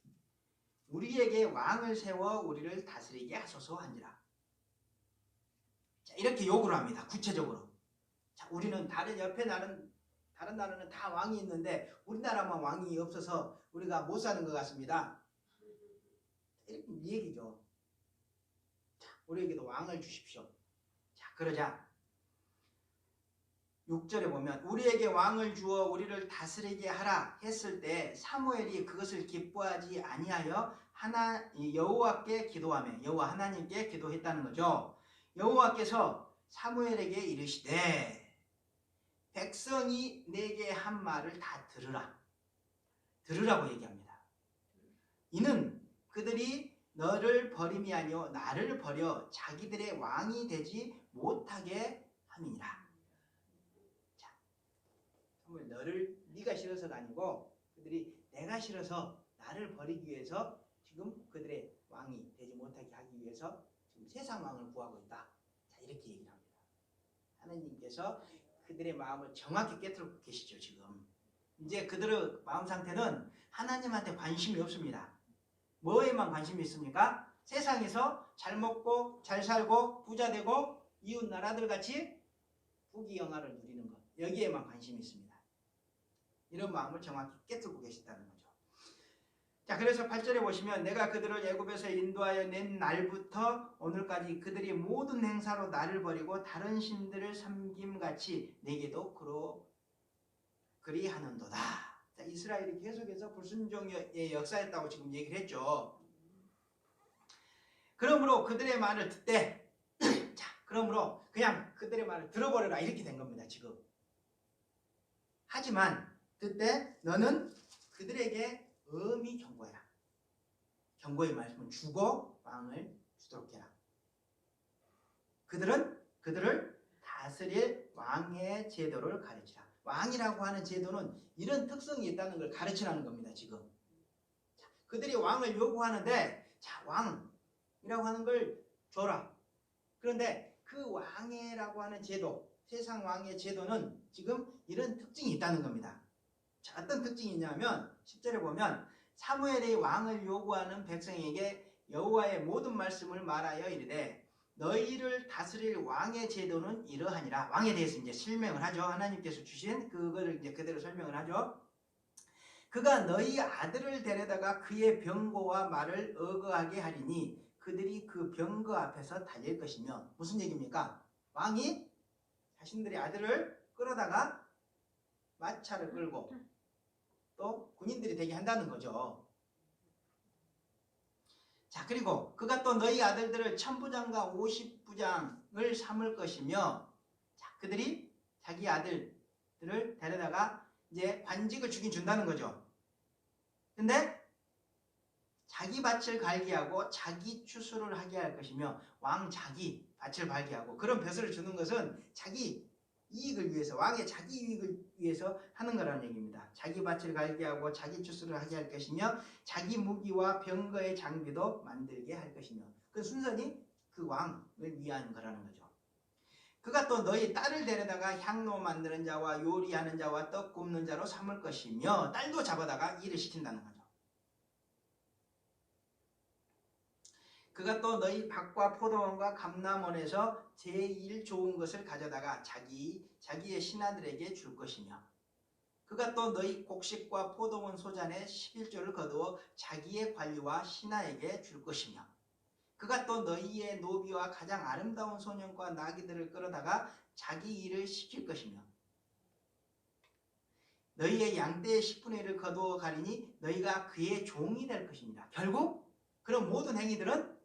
우리에게 왕을 세워 우리를 다스리게 하소서 한지라. 자, 이렇게 요구를 합니다. 구체적으로. 자, 우리는 다른 나라는 다 왕이 있는데 우리나라만 왕이 없어서 우리가 못 사는 것 같습니다. 이렇게 얘기죠. 자, 우리에게도 왕을 주십시오. 자, 그러자 6절에 보면 우리에게 왕을 주어 우리를 다스리게 하라 했을 때 사무엘이 그것을 기뻐하지 아니하여 여호와께 기도하며 여호와 하나님께 기도했다는 거죠. 여호와께서 사무엘에게 이르시되 백성이 내게 한 말을 다 들으라고 얘기합니다. 이는 그들이 너를 버림이 아니요 나를 버려 자기들의 왕이 되지 못하게 함이니라. 자, 사무엘 네가 싫어서가 아니고 그들이 내가 싫어서 나를 버리기 위해서 지금 그들의 왕이 되지 못하게 하기 위해서 지금 세상 왕을 구하고 있다. 자, 이렇게 얘기를 합니다. 하나님께서 그들의 마음을 정확히 깨뜨리고 계시죠. 지금 이제 그들의 마음 상태는 하나님한테 관심이 없습니다. 뭐에만 관심이 있습니까? 세상에서 잘 먹고 잘 살고 부자 되고 이웃 나라들 같이 부귀영화를 누리는 것, 여기에만 관심이 있습니다. 이런 마음을 정확히 깨뜨리고 계시다는 거죠. 자, 그래서 8절에 보시면 내가 그들을 애굽에서 인도하여 낸 날부터 오늘까지 그들이 모든 행사로 나를 버리고 다른 신들을 섬김같이 내게도 그리하는도다. 자, 이스라엘이 계속해서 불순종의 역사였다고 지금 얘기를 했죠. 그러므로 그들의 말을 듣되 자, 그러므로 그냥 그들의 말을 들어버려라 이렇게 된 겁니다. 지금. 하지만 듣되 너는 그들에게 엄히 경고해라. 경고의 말씀은 주고 왕을 주도록 해라. 그들을 다스릴 왕의 제도를 가르치라. 왕이라고 하는 제도는 이런 특성이 있다는 걸 가르치라는 겁니다. 지금. 자, 그들이 왕을 요구하는데 자, 왕이라고 하는 걸 줘라. 그런데 그 왕이라고 하는 제도, 세상 왕의 제도는 지금 이런 특징이 있다는 겁니다. 자, 어떤 특징이 있냐면 10절에 보면 사무엘이 왕을 요구하는 백성에게 여호와의 모든 말씀을 말하여 이르되 너희를 다스릴 왕의 제도는 이러하니라. 왕에 대해서 이제 설명을 하죠. 하나님께서 주신 그거를 이제 그대로 설명을 하죠. 그가 너희 아들을 데려다가 그의 병거와 말을 어거하게 하리니 그들이 그 병거 앞에서 달릴 것이며. 무슨 얘기입니까? 왕이 자신들의 아들을 끌어다가 마차를 끌고 또 군인들이 되게 한다는 거죠. 자, 그리고 그가 또 너희 아들들을 1000부장과 50부장을 삼을 것이며, 자, 그들이 자기 아들들을 데려다가 이제 관직을 주긴 준다는 거죠. 근데 자기 밭을 갈게 하고 자기 추수를 하게 할 것이며, 왕 자기 밭을 갈게 하고 그런 벼슬을 주는 것은 자기 이익을 위해서, 왕의 자기 이익을 위해서 하는 거라는 얘기입니다. 자기 밭을 갈게 하고 자기 추수를 하게 할 것이며 자기 무기와 병거의 장비도 만들게 할 것이며. 그 순전히 그 왕을 위한 거라는 거죠. 그가 또 너희 딸을 데려다가 향로 만드는 자와 요리하는 자와 떡 굽는 자로 삼을 것이며, 딸도 잡아다가 일을 시킨다는 거죠. 그가 또 너희 밭과 포도원과 감람원에서 제일 좋은 것을 가져다가 자기의 신하들에게 줄 것이며, 그가 또 너희 곡식과 포도원 소잔의 11조를 거두어 자기의 관리와 신하에게 줄 것이며, 그가 또 너희의 노비와 가장 아름다운 소년과 나귀들을 끌어다가 자기 일을 시킬 것이며, 너희의 양떼의 10분의 1을 거두어 가리니 너희가 그의 종이 될 것입니다. 결국 그런 모든 행위들은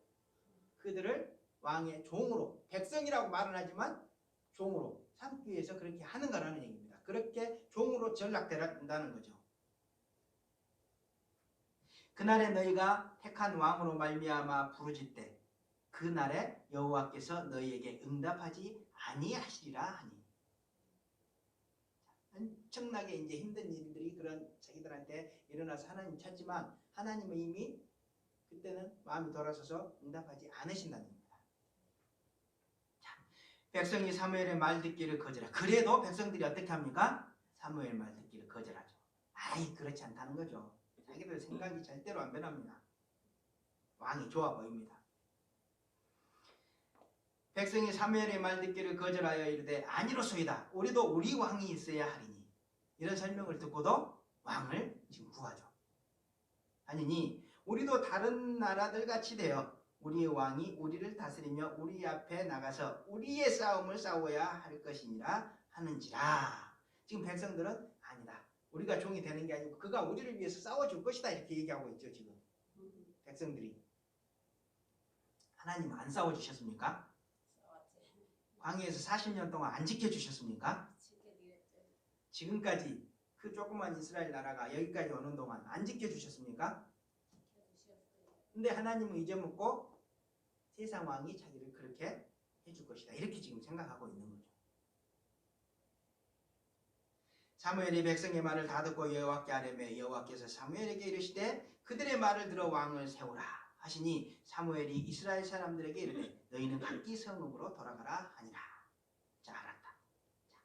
그들을 왕의 종으로, 백성이라고 말은 하지만 종으로 삼기 위해서 그렇게 하는 거라는 얘기입니다. 그렇게 종으로 전락된다는 거죠. 그날에 너희가 택한 왕으로 말미암아 부르짖되 그날에 여호와께서 너희에게 응답하지 아니하시리라 하니. 엄청나게 이제 힘든 일들이 그런 자기들한테 일어나서 하나님 찾지만 하나님은 이미 그때는 마음이 돌아서서 응답하지 않으신다는 겁니다. 자, 백성이 사무엘의 말 듣기를 거절하. 그래도 백성들이 어떻게 합니까? 사무엘 말 듣기를 거절하죠. 아이, 그렇지 않다는 거죠. 자기들 생각이 절대로 안 변합니다. 왕이 좋아 보입니다. 백성이 사무엘의 말 듣기를 거절하여 이르되 아니로소이다. 우리도 우리 왕이 있어야 하리니. 이런 설명을 듣고도 왕을 지금 구하죠. 아니니 우리도 다른 나라들 같이 되어 우리의 왕이 우리를 다스리며 우리 앞에 나가서 우리의 싸움을 싸워야 할 것이니라 하는지라. 지금 백성들은 아니다. 우리가 종이 되는 게 아니고 그가 우리를 위해서 싸워줄 것이다. 이렇게 얘기하고 있죠. 지금 백성들이. 하나님 안 싸워주셨습니까? 광야에서 40년 동안 안 지켜주셨습니까? 지금까지 그 조그만 이스라엘 나라가 여기까지 오는 동안 안 지켜주셨습니까? 근데 하나님은 잊어먹고 세상 왕이 자기를 그렇게 해줄 것이다. 이렇게 지금 생각하고 있는 거죠. 사무엘이 백성의 말을 다 듣고 여호와께 아뢰매 여호와께서 사무엘에게 이르시되 그들의 말을 들어 왕을 세우라 하시니 사무엘이 이스라엘 사람들에게 이르되 너희는 각기 성읍으로 돌아가라 하니라. 자, 알았다. 자,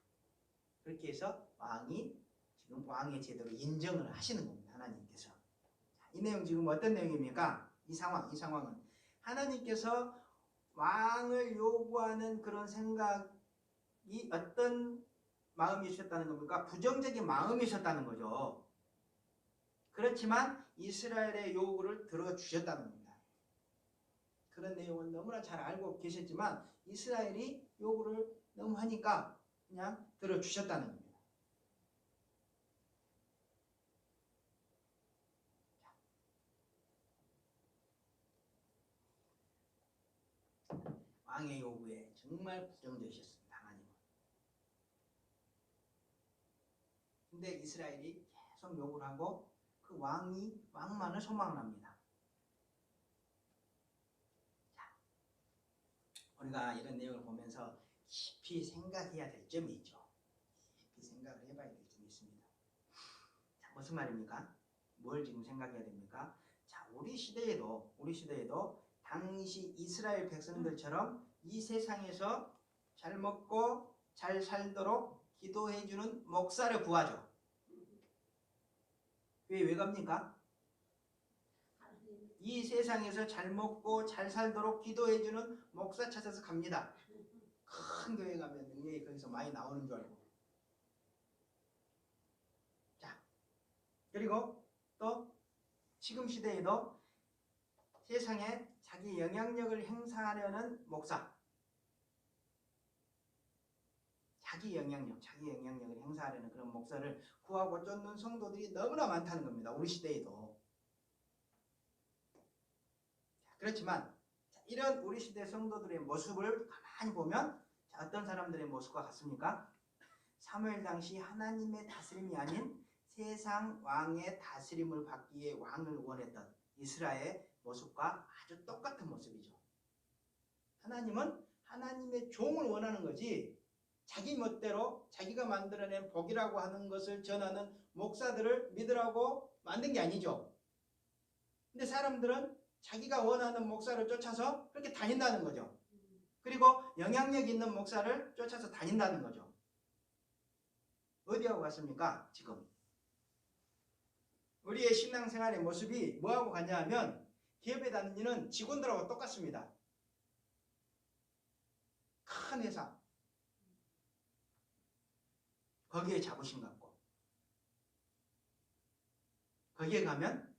그렇게 해서 왕이 지금 왕의 제도로 인정을 하시는 겁니다. 하나님께서. 자, 이 내용 지금 어떤 내용입니까? 이 상황은 하나님께서 왕을 요구하는 그런 생각이 어떤 마음이셨다는 겁니까? 부정적인 마음이셨다는 거죠. 그렇지만 이스라엘의 요구를 들어주셨다는 겁니다. 그런 내용은 너무나 잘 알고 계셨지만 이스라엘이 요구를 너무 하니까 그냥 들어주셨다는 겁니다. 왕의 요구에 정말 부정되셨습니다. 하나님은. 근데 이스라엘이 계속 요구를 하고 그 왕만을 소망을 합니다. 자, 우리가 이런 내용을 보면서 깊이 생각해야 될 점이 있죠. 깊이 생각을 해봐야 될 점이 있습니다. 자, 무슨 말입니까? 뭘 지금 생각해야 됩니까? 자, 우리 시대에도 당시 이스라엘 백성들처럼 이 세상에서 잘 먹고 잘 살도록 기도해주는 목사를 구하죠. 왜 갑니까? 이 세상에서 잘 먹고 잘 살도록 기도해주는 목사 찾아서 갑니다. 큰 교회 가면 능력이 거기서 많이 나오는 줄 알고. 자, 그리고 또 지금 시대에도 세상에 자기 영향력을 행사하려는 목사, 자기 영향력을 행사하려는 그런 목사를 구하고 쫓는 성도들이 너무나 많다는 겁니다. 우리 시대에도. 그렇지만 이런 우리 시대 성도들의 모습을 가만히 보면 어떤 사람들의 모습과 같습니까? 사무엘 당시 하나님의 다스림이 아닌 세상 왕의 다스림을 받기 위해 왕을 원했던 이스라엘의 모습과 아주 똑같은 모습이죠. 하나님은 하나님의 종을 원하는 거지 자기 멋대로 자기가 만들어낸 복이라고 하는 것을 전하는 목사들을 믿으라고 만든 게 아니죠. 근데 사람들은 자기가 원하는 목사를 쫓아서 그렇게 다닌다는 거죠. 그리고 영향력 있는 목사를 쫓아서 다닌다는 거죠. 어디하고 같습니까? 지금 우리의 신앙생활의 모습이 뭐하고 같냐 하면 기업에 다니는 직원들하고 똑같습니다. 큰 회사 거기에 자부심 갖고 거기에 가면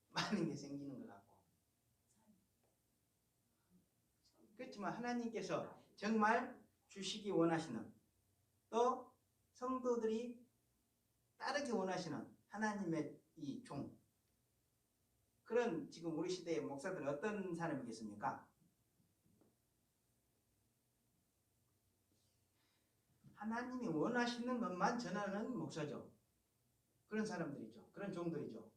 많은 게 생기는 것 같고. 그렇지만 하나님께서 정말 주시기 원하시는 또 성도들이 따르기 원하시는 하나님의 이 종, 그런 지금 우리 시대의 목사들은 어떤 사람이겠습니까? 하나님이 원하시는 것만 전하는 목사죠. 그런 사람들이죠. 그런 종들이죠.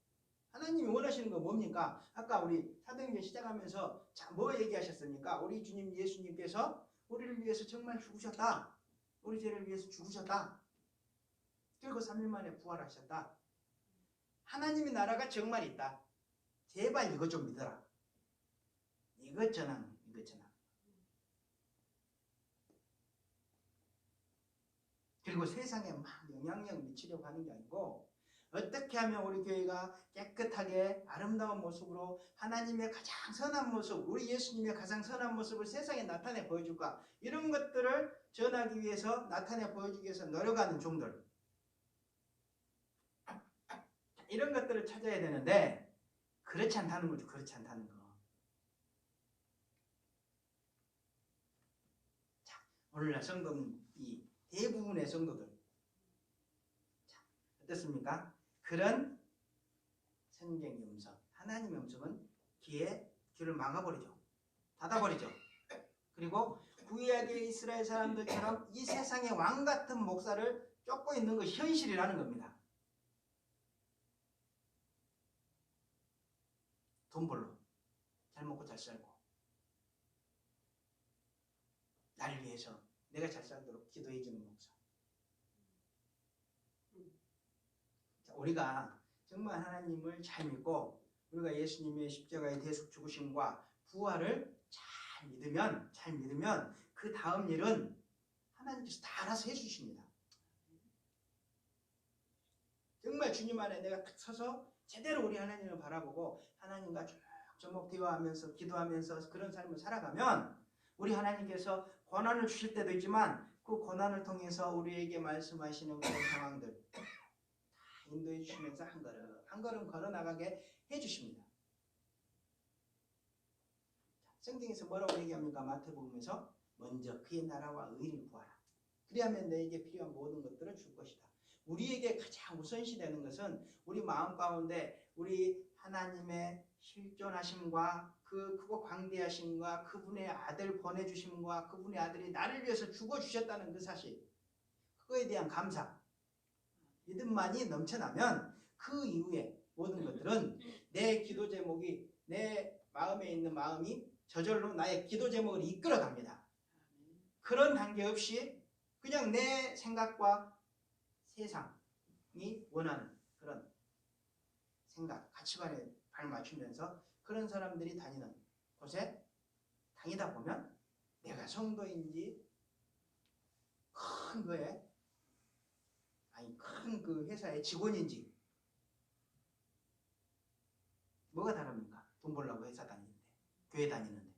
하나님이 원하시는 거 뭡니까? 아까 우리 사도행전 시작하면서 뭐 얘기하셨습니까? 우리 주님 예수님께서 우리를 위해서 정말 죽으셨다. 우리 죄를 위해서 죽으셨다. 그리고 3일 만에 부활하셨다. 하나님의 나라가 정말 있다. 제발 이거 좀 믿어라. 이것 전하는. 그리고 세상에 막 영향력을 미치려고 하는 게 아니고 어떻게 하면 우리 교회가 깨끗하게 아름다운 모습으로 하나님의 가장 선한 모습, 우리 예수님의 가장 선한 모습을 세상에 나타내 보여줄까? 이런 것들을 전하기 위해서, 나타내 보여주기 위해서 노력하는 종들. 이런 것들을 찾아야 되는데 그렇지 않다는 거죠. 그렇지 않다는 거. 자, 오늘날 성도는 이 대부분의 성도들. 자, 어떻습니까? 그런 성경의 음성, 하나님의 음성은 귀를 막아버리죠. 닫아버리죠. 그리고 구약의 이스라엘 사람들처럼 이 세상의 왕 같은 목사를 쫓고 있는 것이 현실이라는 겁니다. 돈 벌러 잘 먹고 잘 살고 나를 위해서 내가 잘 살도록 기도해 주는 목사. 자, 우리가 정말 하나님을 잘 믿고 우리가 예수님의 십자가의 대속 죽으심과 부활을 잘 믿으면 그 다음 일은 하나님께서 다 알아서 해주십니다. 정말 주님 안에 내가 딱 서서 제대로 우리 하나님을 바라보고 하나님과 조목조목 대화하면서 기도하면서 그런 삶을 살아가면 우리 하나님께서 고난을 주실 때도 있지만 그 고난을 통해서 우리에게 말씀하시는 그런 상황들 다 인도해 주시면서 한 걸음 한 걸음 걸어나가게 해주십니다. 성경에서 뭐라고 얘기합니까? 마태복음에서 먼저 그의 나라와 의를 구하라. 그리하면 너에게 필요한 모든 것들을 줄 것이다. 우리에게 가장 우선시되는 것은 우리 마음 가운데 우리 하나님의 실존하심과 그 크고 광대하심과 그분의 아들 보내주심과 그분의 아들이 나를 위해서 죽어주셨다는 그 사실, 그거에 대한 감사, 믿음만이 넘쳐나면 그 이후에 모든 것들은 내 기도 제목이, 내 마음에 있는 마음이 저절로 나의 기도 제목을 이끌어갑니다. 그런 단계 없이 그냥 내 생각과 세상이 원하는 그런 생각, 가치관에 발 맞추면서 그런 사람들이 다니는 곳에 다니다 보면 내가 성도인지 큰 거에 큰 그 회사의 직원인지 뭐가 다릅니까? 돈 벌려고 회사 다니는데, 교회 다니는데.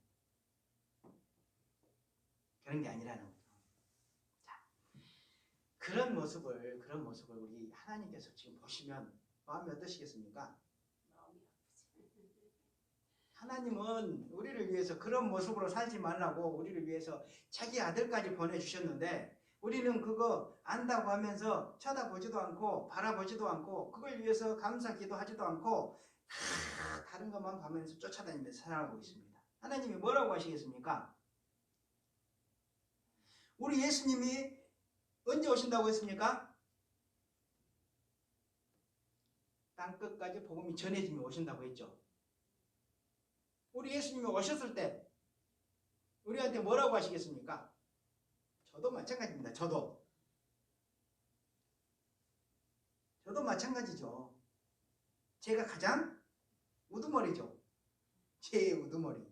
그런 게 아니라는 거죠. 자, 그런 모습을 우리 하나님께서 지금 보시면 마음이 어떠시겠습니까? 하나님은 우리를 위해서 그런 모습으로 살지 말라고 우리를 위해서 자기 아들까지 보내주셨는데 우리는 그거 안다고 하면서 쳐다보지도 않고 바라보지도 않고 그걸 위해서 감사 기도하지도 않고 다른 것만 보면서 쫓아다니면서 살아가고 있습니다. 하나님이 뭐라고 하시겠습니까? 우리 예수님이 언제 오신다고 했습니까? 땅끝까지 복음이 전해지면 오신다고 했죠. 우리 예수님이 오셨을 때 우리한테 뭐라고 하시겠습니까? 저도 마찬가지입니다. 저도 마찬가지죠. 제가 가장 우두머리죠. 제 우두머리.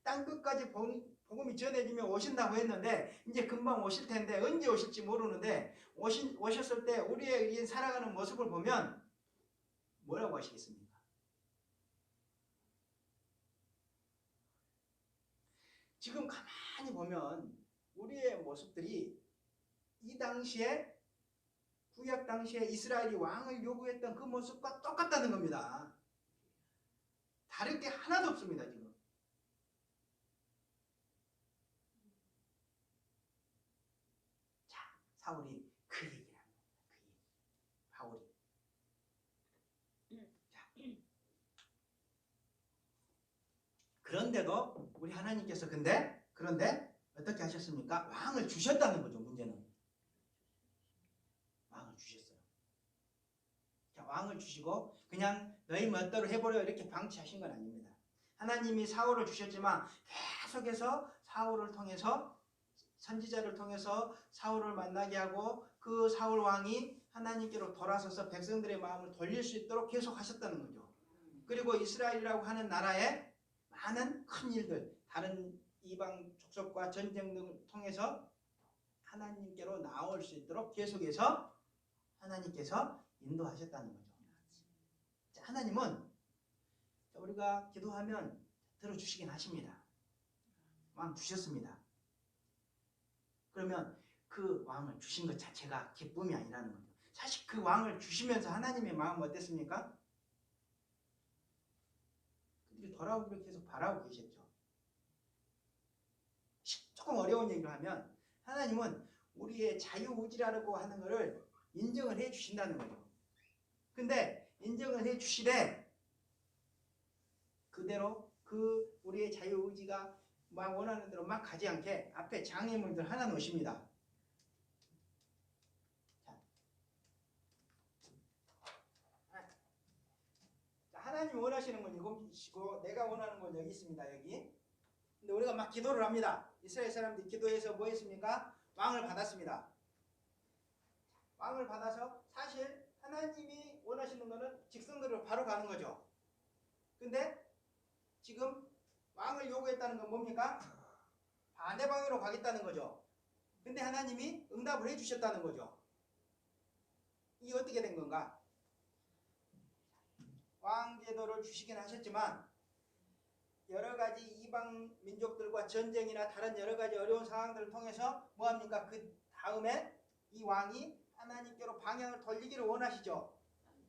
땅끝까지 복음이 전해지면 오신다고 했는데 이제 금방 오실 텐데 언제 오실지 모르는데 오셨을 때 우리의 살아가는 모습을 보면 뭐라고 하시겠습니까? 지금 가만히 보면 우리의 모습들이 이 당시에 구약 당시에 이스라엘이 왕을 요구했던 그 모습과 똑같다는 겁니다. 다른 게 하나도 없습니다. 지금. 자, 사울이 그 얘기를 합니다. 그 얘기. 바울이. 자. 그런데도 우리 하나님께서 그런데 어떻게 하셨습니까? 왕을 주셨다는 거죠. 문제는. 왕을 주셨어요. 자, 왕을 주시고 그냥 너희 멋대로 해보려 이렇게 방치하신 건 아닙니다. 하나님이 사울을 주셨지만 계속해서 사울을 통해서 선지자를 통해서 사울을 만나게 하고 그 사울 왕이 하나님께로 돌아서서 백성들의 마음을 돌릴 수 있도록 계속 하셨다는 거죠. 그리고 이스라엘이라고 하는 나라에 많은 큰 일들, 다른 이방 족속과 전쟁 등을 통해서 하나님께로 나올 수 있도록 계속해서 하나님께서 인도하셨다는 거죠. 자, 하나님은 우리가 기도하면 들어주시긴 하십니다. 왕 주셨습니다. 그러면 그 왕을 주신 것 자체가 기쁨이 아니라는 거죠. 사실 그 왕을 주시면서 하나님의 마음은 어땠습니까? 그들이 돌아오기를 계속 바라고 계셨죠. 조금 어려운 얘기를 하면 하나님은 우리의 자유의지라고 하는 것을 인정을 해 주신다는 거죠. 근데 인정을 해 주시되 그대로 그 우리의 자유의지가 막 원하는 대로 막 가지 않게 앞에 장애물들 하나 놓으십니다. 자, 하나님이 원하시는 건 이곳이고 내가 원하는 건 여기 있습니다. 여기. 근데 우리가 막 기도를 합니다. 이스라엘 사람들이 기도해서 뭐 했습니까? 왕을 받았습니다. 왕을 받아서 사실 하나님이 원하시는 거는 직선거리로 바로 가는 거죠. 근데 지금 왕을 요구했다는 건 뭡니까? 반대 방향으로 가겠다는 거죠. 근데 하나님이 응답을 해주셨다는 거죠. 이게 어떻게 된 건가? 왕제도를 주시긴 하셨지만 여러 가지 이방 민족들과 전쟁이나 다른 여러 가지 어려운 상황들을 통해서 뭐합니까? 그 다음에 이 왕이 하나님께로 방향을 돌리기를 원하시죠.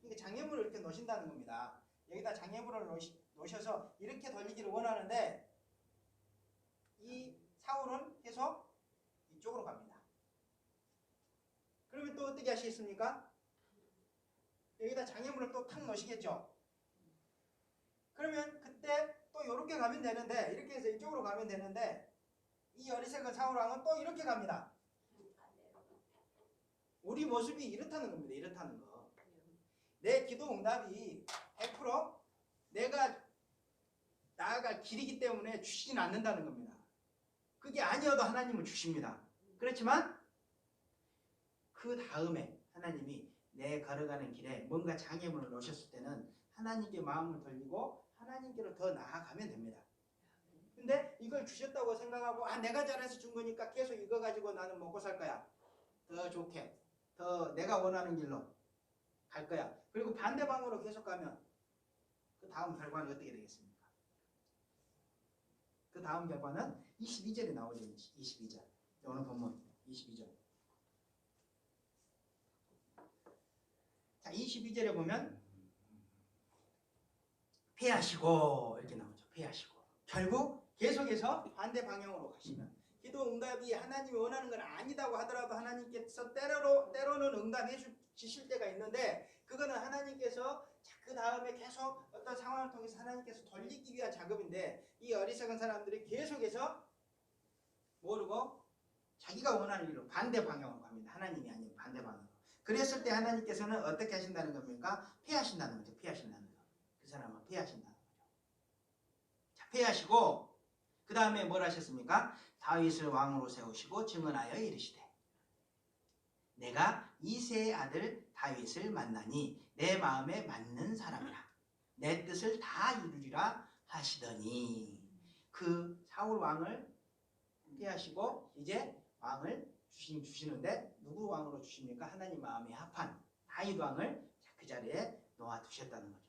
그러니까 장애물을 이렇게 놓으신다는 겁니다. 여기다 장애물을 놓으셔서 이렇게 돌리기를 원하는데 이 사울은 계속 이쪽으로 갑니다. 그러면 또 어떻게 하시겠습니까? 여기다 장애물을 또 탁 놓으시겠죠. 그러면 그때 또 이렇게 가면 되는데, 이렇게 해서 이쪽으로 가면 되는데 이 어리석은 사울왕은 또 이렇게 갑니다. 우리 모습이 이렇다는 겁니다. 이렇다는 거. 내 기도 응답이 100% 내가 나아갈 길이기 때문에 주시진 않는다는 겁니다. 그게 아니어도 하나님은 주십니다. 그렇지만 그 다음에 하나님이 내 걸어가는 길에 뭔가 장애물을 놓으셨을 때는 하나님께 마음을 돌리고 하나님께로 더 나아가면 됩니다. 근데 이걸 주셨다고 생각하고 내가 잘해서 준 거니까 계속 이거 가지고 나는 먹고 살 거야. 더 좋게. 더 내가 원하는 길로 갈 거야. 그리고 반대 방향으로 계속 가면 그 다음 결과는 어떻게 되겠습니까? 그 다음 결과는 22절에 나오죠. 22절. 오늘 본문 22절. 자, 22절에 보면 패하시고 이렇게 나오죠. 패하시고. 결국 계속해서 반대 방향으로 가시면 기도 응답이 하나님이 원하는 건 아니다고 하더라도 하나님께서 때로는 응답해 주실 때가 있는데 그거는 하나님께서 그 다음에 계속 어떤 상황을 통해서 하나님께서 돌리기 위한 작업인데 이 어리석은 사람들이 계속해서 모르고 자기가 원하는 길로 반대 방향으로 갑니다. 하나님이 아니고 반대 방향으로. 그랬을 때 하나님께서는 어떻게 하신다는 겁니까? 패하신다는 거죠. 패하신다는 거. 그 사람은 패하신다는 거죠. 자, 패하시고 그 다음에 뭘 하셨습니까? 다윗을 왕으로 세우시고 증언하여 이르시되 내가 이새의 아들 다윗을 만나니 내 마음에 맞는 사람이라 내 뜻을 다 이루리라 하시더니 그 사울 왕을 패하시고 이제 왕을 주시는데 누구 왕으로 주십니까? 하나님 마음에 합한 다윗 왕을 그 자리에 놓아두셨다는 거죠.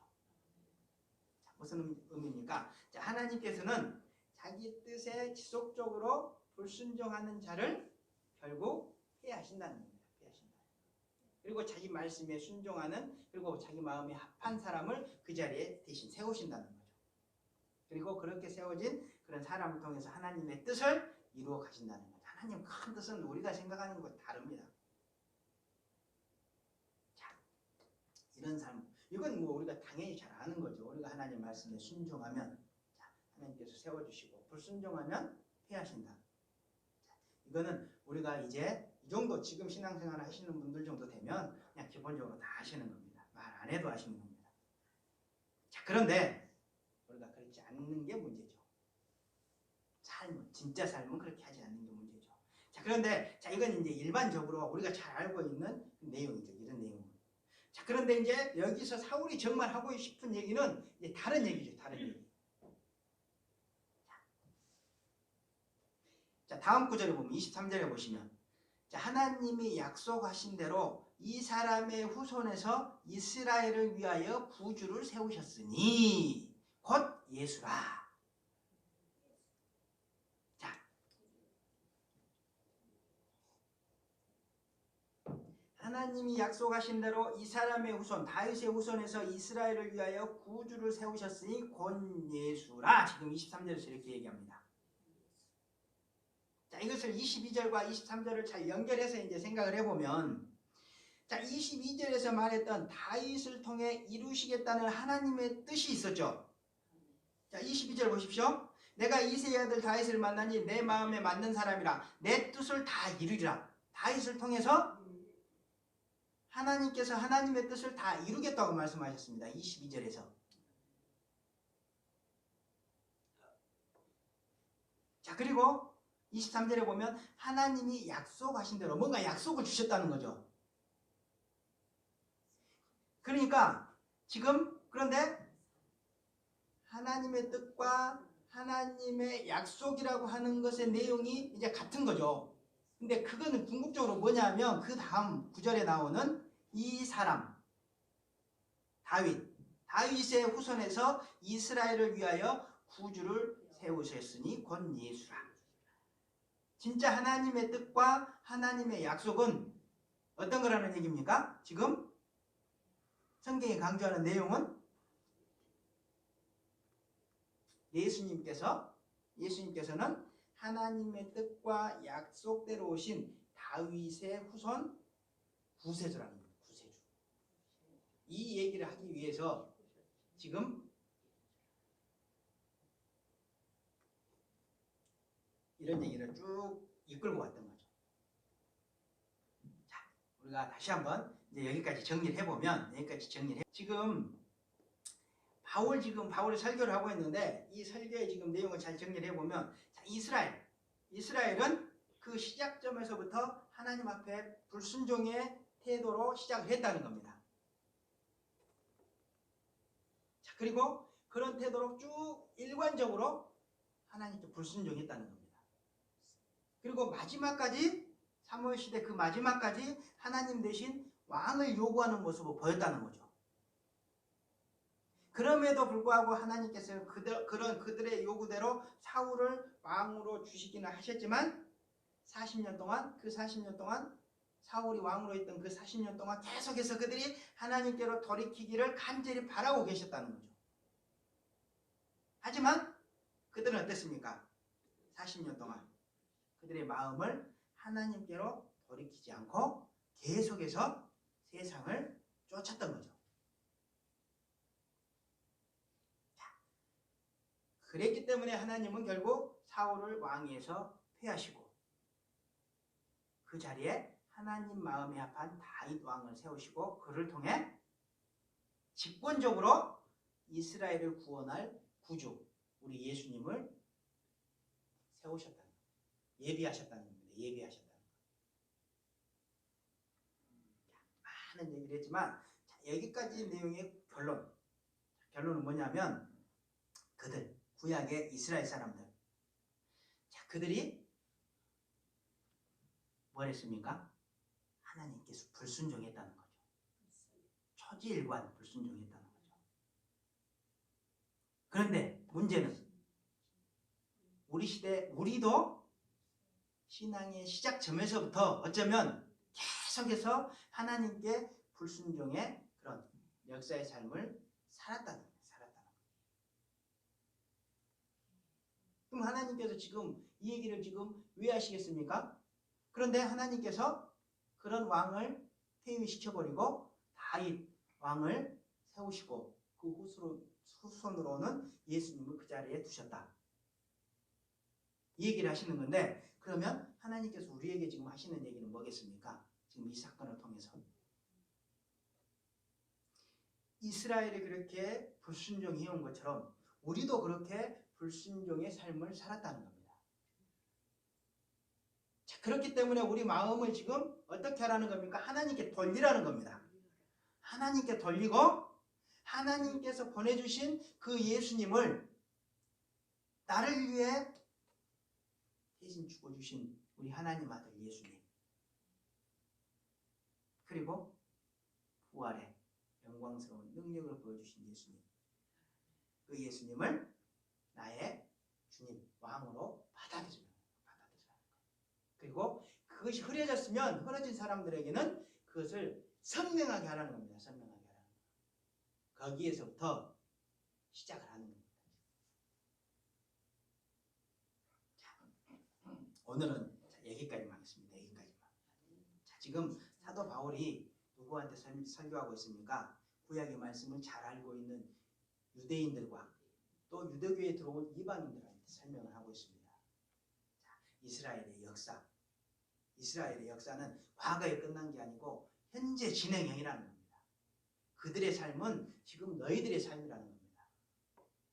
자, 무슨 의미입니까? 자, 하나님께서는 자기 뜻에 지속적으로 불순종하는 자를 결국 패하신다는 겁니다. 패하신다. 그리고 자기 말씀에 순종하는 그리고 자기 마음에 합한 사람을 그 자리에 대신 세우신다는 거죠. 그리고 그렇게 세워진 그런 사람을 통해서 하나님의 뜻을 이루어 가신다는 거죠. 하나님 큰 뜻은 우리가 생각하는 것과 다릅니다. 자, 이런 삶, 이건 뭐 우리가 당연히 잘 아는 거죠. 우리가 하나님 말씀에 순종하면 하나님께서 세워주시고 불순종하면 패하신다. 자, 이거는 우리가 이제 이 정도 지금 신앙생활 하시는 분들 정도 되면 그냥 기본적으로 다 하시는 겁니다. 말 안 해도 하시는 겁니다. 자, 그런데 우리가 그렇지 않는 게 문제죠. 삶은 진짜 삶은 그렇게 하지 않는 게 문제죠. 자, 그런데 자 이건 이제 일반적으로 우리가 잘 알고 있는 내용이죠. 이런 내용은. 자, 그런데 이제 여기서 사울이 정말 하고 싶은 얘기는 이제 다른 얘기죠. 다른 얘기. 자, 다음 구절에 보면 23절에 보시면 자, 하나님이 약속하신 대로 이 사람의 후손에서 이스라엘을 위하여 구주를 세우셨으니 곧 예수라. 자, 하나님이 약속하신 대로 이 사람의 후손 다윗의 후손에서 이스라엘을 위하여 구주를 세우셨으니 곧 예수라. 지금 23절에서 이렇게 얘기합니다. 자, 이것을 22절과 23절을 잘 연결해서 이제 생각을 해보면 자, 22절에서 말했던 다윗을 통해 이루시겠다는 하나님의 뜻이 있었죠. 자, 22절 보십시오. 내가 이새의 아들 다윗을 만나니 내 마음에 맞는 사람이라 내 뜻을 다 이루리라. 다윗을 통해서 하나님께서 하나님의 뜻을 다 이루겠다고 말씀하셨습니다. 22절에서. 자, 그리고 23절에 보면 하나님이 약속하신 대로 뭔가 약속을 주셨다는 거죠. 그러니까 지금 그런데 하나님의 뜻과 하나님의 약속이라고 하는 것의 내용이 이제 같은 거죠. 근데 그거는 궁극적으로 뭐냐면 그 다음 구절에 나오는 이 사람 다윗의 후손에서 이스라엘을 위하여 구주를 세우셨으니 곧 예수라. 진짜 하나님의 뜻과 하나님의 약속은 어떤 거라는 얘기입니까? 지금 성경이 강조하는 내용은 예수님께서는 하나님의 뜻과 약속대로 오신 다윗의 후손 구세주라는 거예요. 구세주. 이 얘기를 하기 위해서 지금 이런 얘기를 쭉 이끌고 왔던 거죠. 자, 우리가 다시 한번 이제 여기까지 정리를 해보면 지금 바울이 설교를 하고 있는데 이 설교의 지금 내용을 잘 정리를 해보면 자, 이스라엘은 그 시작점에서부터 하나님 앞에 불순종의 태도로 시작을 했다는 겁니다. 자, 그리고 그런 태도로 쭉 일관적으로 하나님께 불순종했다는 겁니다. 그리고 마지막까지 사무엘 시대 그 마지막까지 하나님 대신 왕을 요구하는 모습을 보였다는 거죠. 그럼에도 불구하고 하나님께서 그들의 요구대로 사울을 왕으로 주시기는 하셨지만 40년 동안 사울이 왕으로 있던 그 40년 동안 계속해서 그들이 하나님께로 돌이키기를 간절히 바라고 계셨다는 거죠. 하지만 그들은 어땠습니까? 40년 동안 그들의 마음을 하나님께로 돌이키지 않고 계속해서 세상을 쫓았던 거죠. 그랬기 때문에 하나님은 결국 사울을 왕위에서 폐하시고 그 자리에 하나님 마음에 합한 다윗 왕을 세우시고 그를 통해 집권적으로 이스라엘을 구원할 구주 우리 예수님을 세우셨다는 거예요. 예비하셨다는 겁니다. 예비하셨다는 거예요. 많은 얘기를 했지만 여기까지 내용의 결론은 뭐냐면 구약의 이스라엘 사람들 그들이 뭘 했습니까? 하나님께서 불순종했다는 거죠. 초지일관 불순종했다는 거죠. 그런데 문제는 우리도 신앙의 시작점에서부터 어쩌면 계속해서 하나님께 불순종의 그런 역사의 삶을 살았다는 거예요. 그럼 하나님께서 지금 이 얘기를 지금 왜 하시겠습니까? 그런데 하나님께서 그런 왕을 퇴위시켜버리고 다윗 왕을 세우시고 그 후손으로는 예수님을 그 자리에 두셨다. 이 얘기를 하시는 건데 그러면 하나님께서 우리에게 지금 하시는 얘기는 뭐겠습니까? 지금 이 사건을 통해서 이스라엘이 그렇게 불순종해온 것처럼 우리도 그렇게 불순종의 삶을 살았다는 겁니다. 자, 그렇기 때문에 우리 마음을 지금 어떻게 하라는 겁니까? 하나님께 돌리라는 겁니다. 하나님께 돌리고 하나님께서 보내주신 그 예수님을 나를 위해 대신 죽어주신 우리 하나님 아들 예수님 그리고 부활의 영광스러운 능력을 보여주신 예수님 그 예수님을 나의 주님, 왕으로 받아들이라는 거예요. 그리고 그것이 흐려졌으면 흐려진 사람들에게는 그것을 선명하게 하라는 겁니다. 선명하게 하라는 거예요. 거기에서부터 시작을 하는 겁니다. 자, 오늘은 여기까지만 하겠습니다. 여기까지만. 자, 지금 사도 바울이 누구한테 설교하고 있습니까? 구약의 말씀을 잘 알고 있는 유대인들과 또 유대교에 들어온 이방인들한테 설명을 하고 있습니다. 자, 이스라엘의 역사는 과거에 끝난 게 아니고 현재 진행형이라는 겁니다. 그들의 삶은 지금 너희들의 삶이라는 겁니다.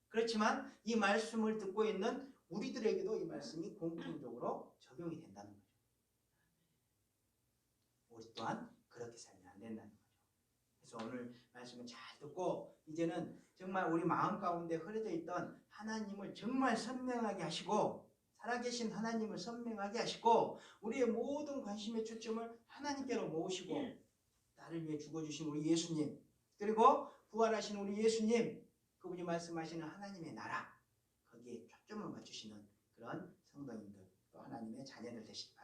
그렇지만 이 말씀을 듣고 있는 우리들에게도 이 말씀이 공통적으로 적용이 된다는 거죠. 우리 또한 그렇게 살면 안 된다는 거죠. 그래서 그래서 오늘 말씀을 잘 듣고 이제는 정말 우리 마음 가운데 흐려져 있던 하나님을 정말 선명하게 하시고 살아계신 하나님을 선명하게 하시고 우리의 모든 관심의 초점을 하나님께로 모으시고 나를 위해 죽어주신 우리 예수님 그리고 부활하신 우리 예수님 그분이 말씀하시는 하나님의 나라 거기에 초점을 맞추시는 그런 성도님들 또 하나님의 자녀들 되시기 바랍니다.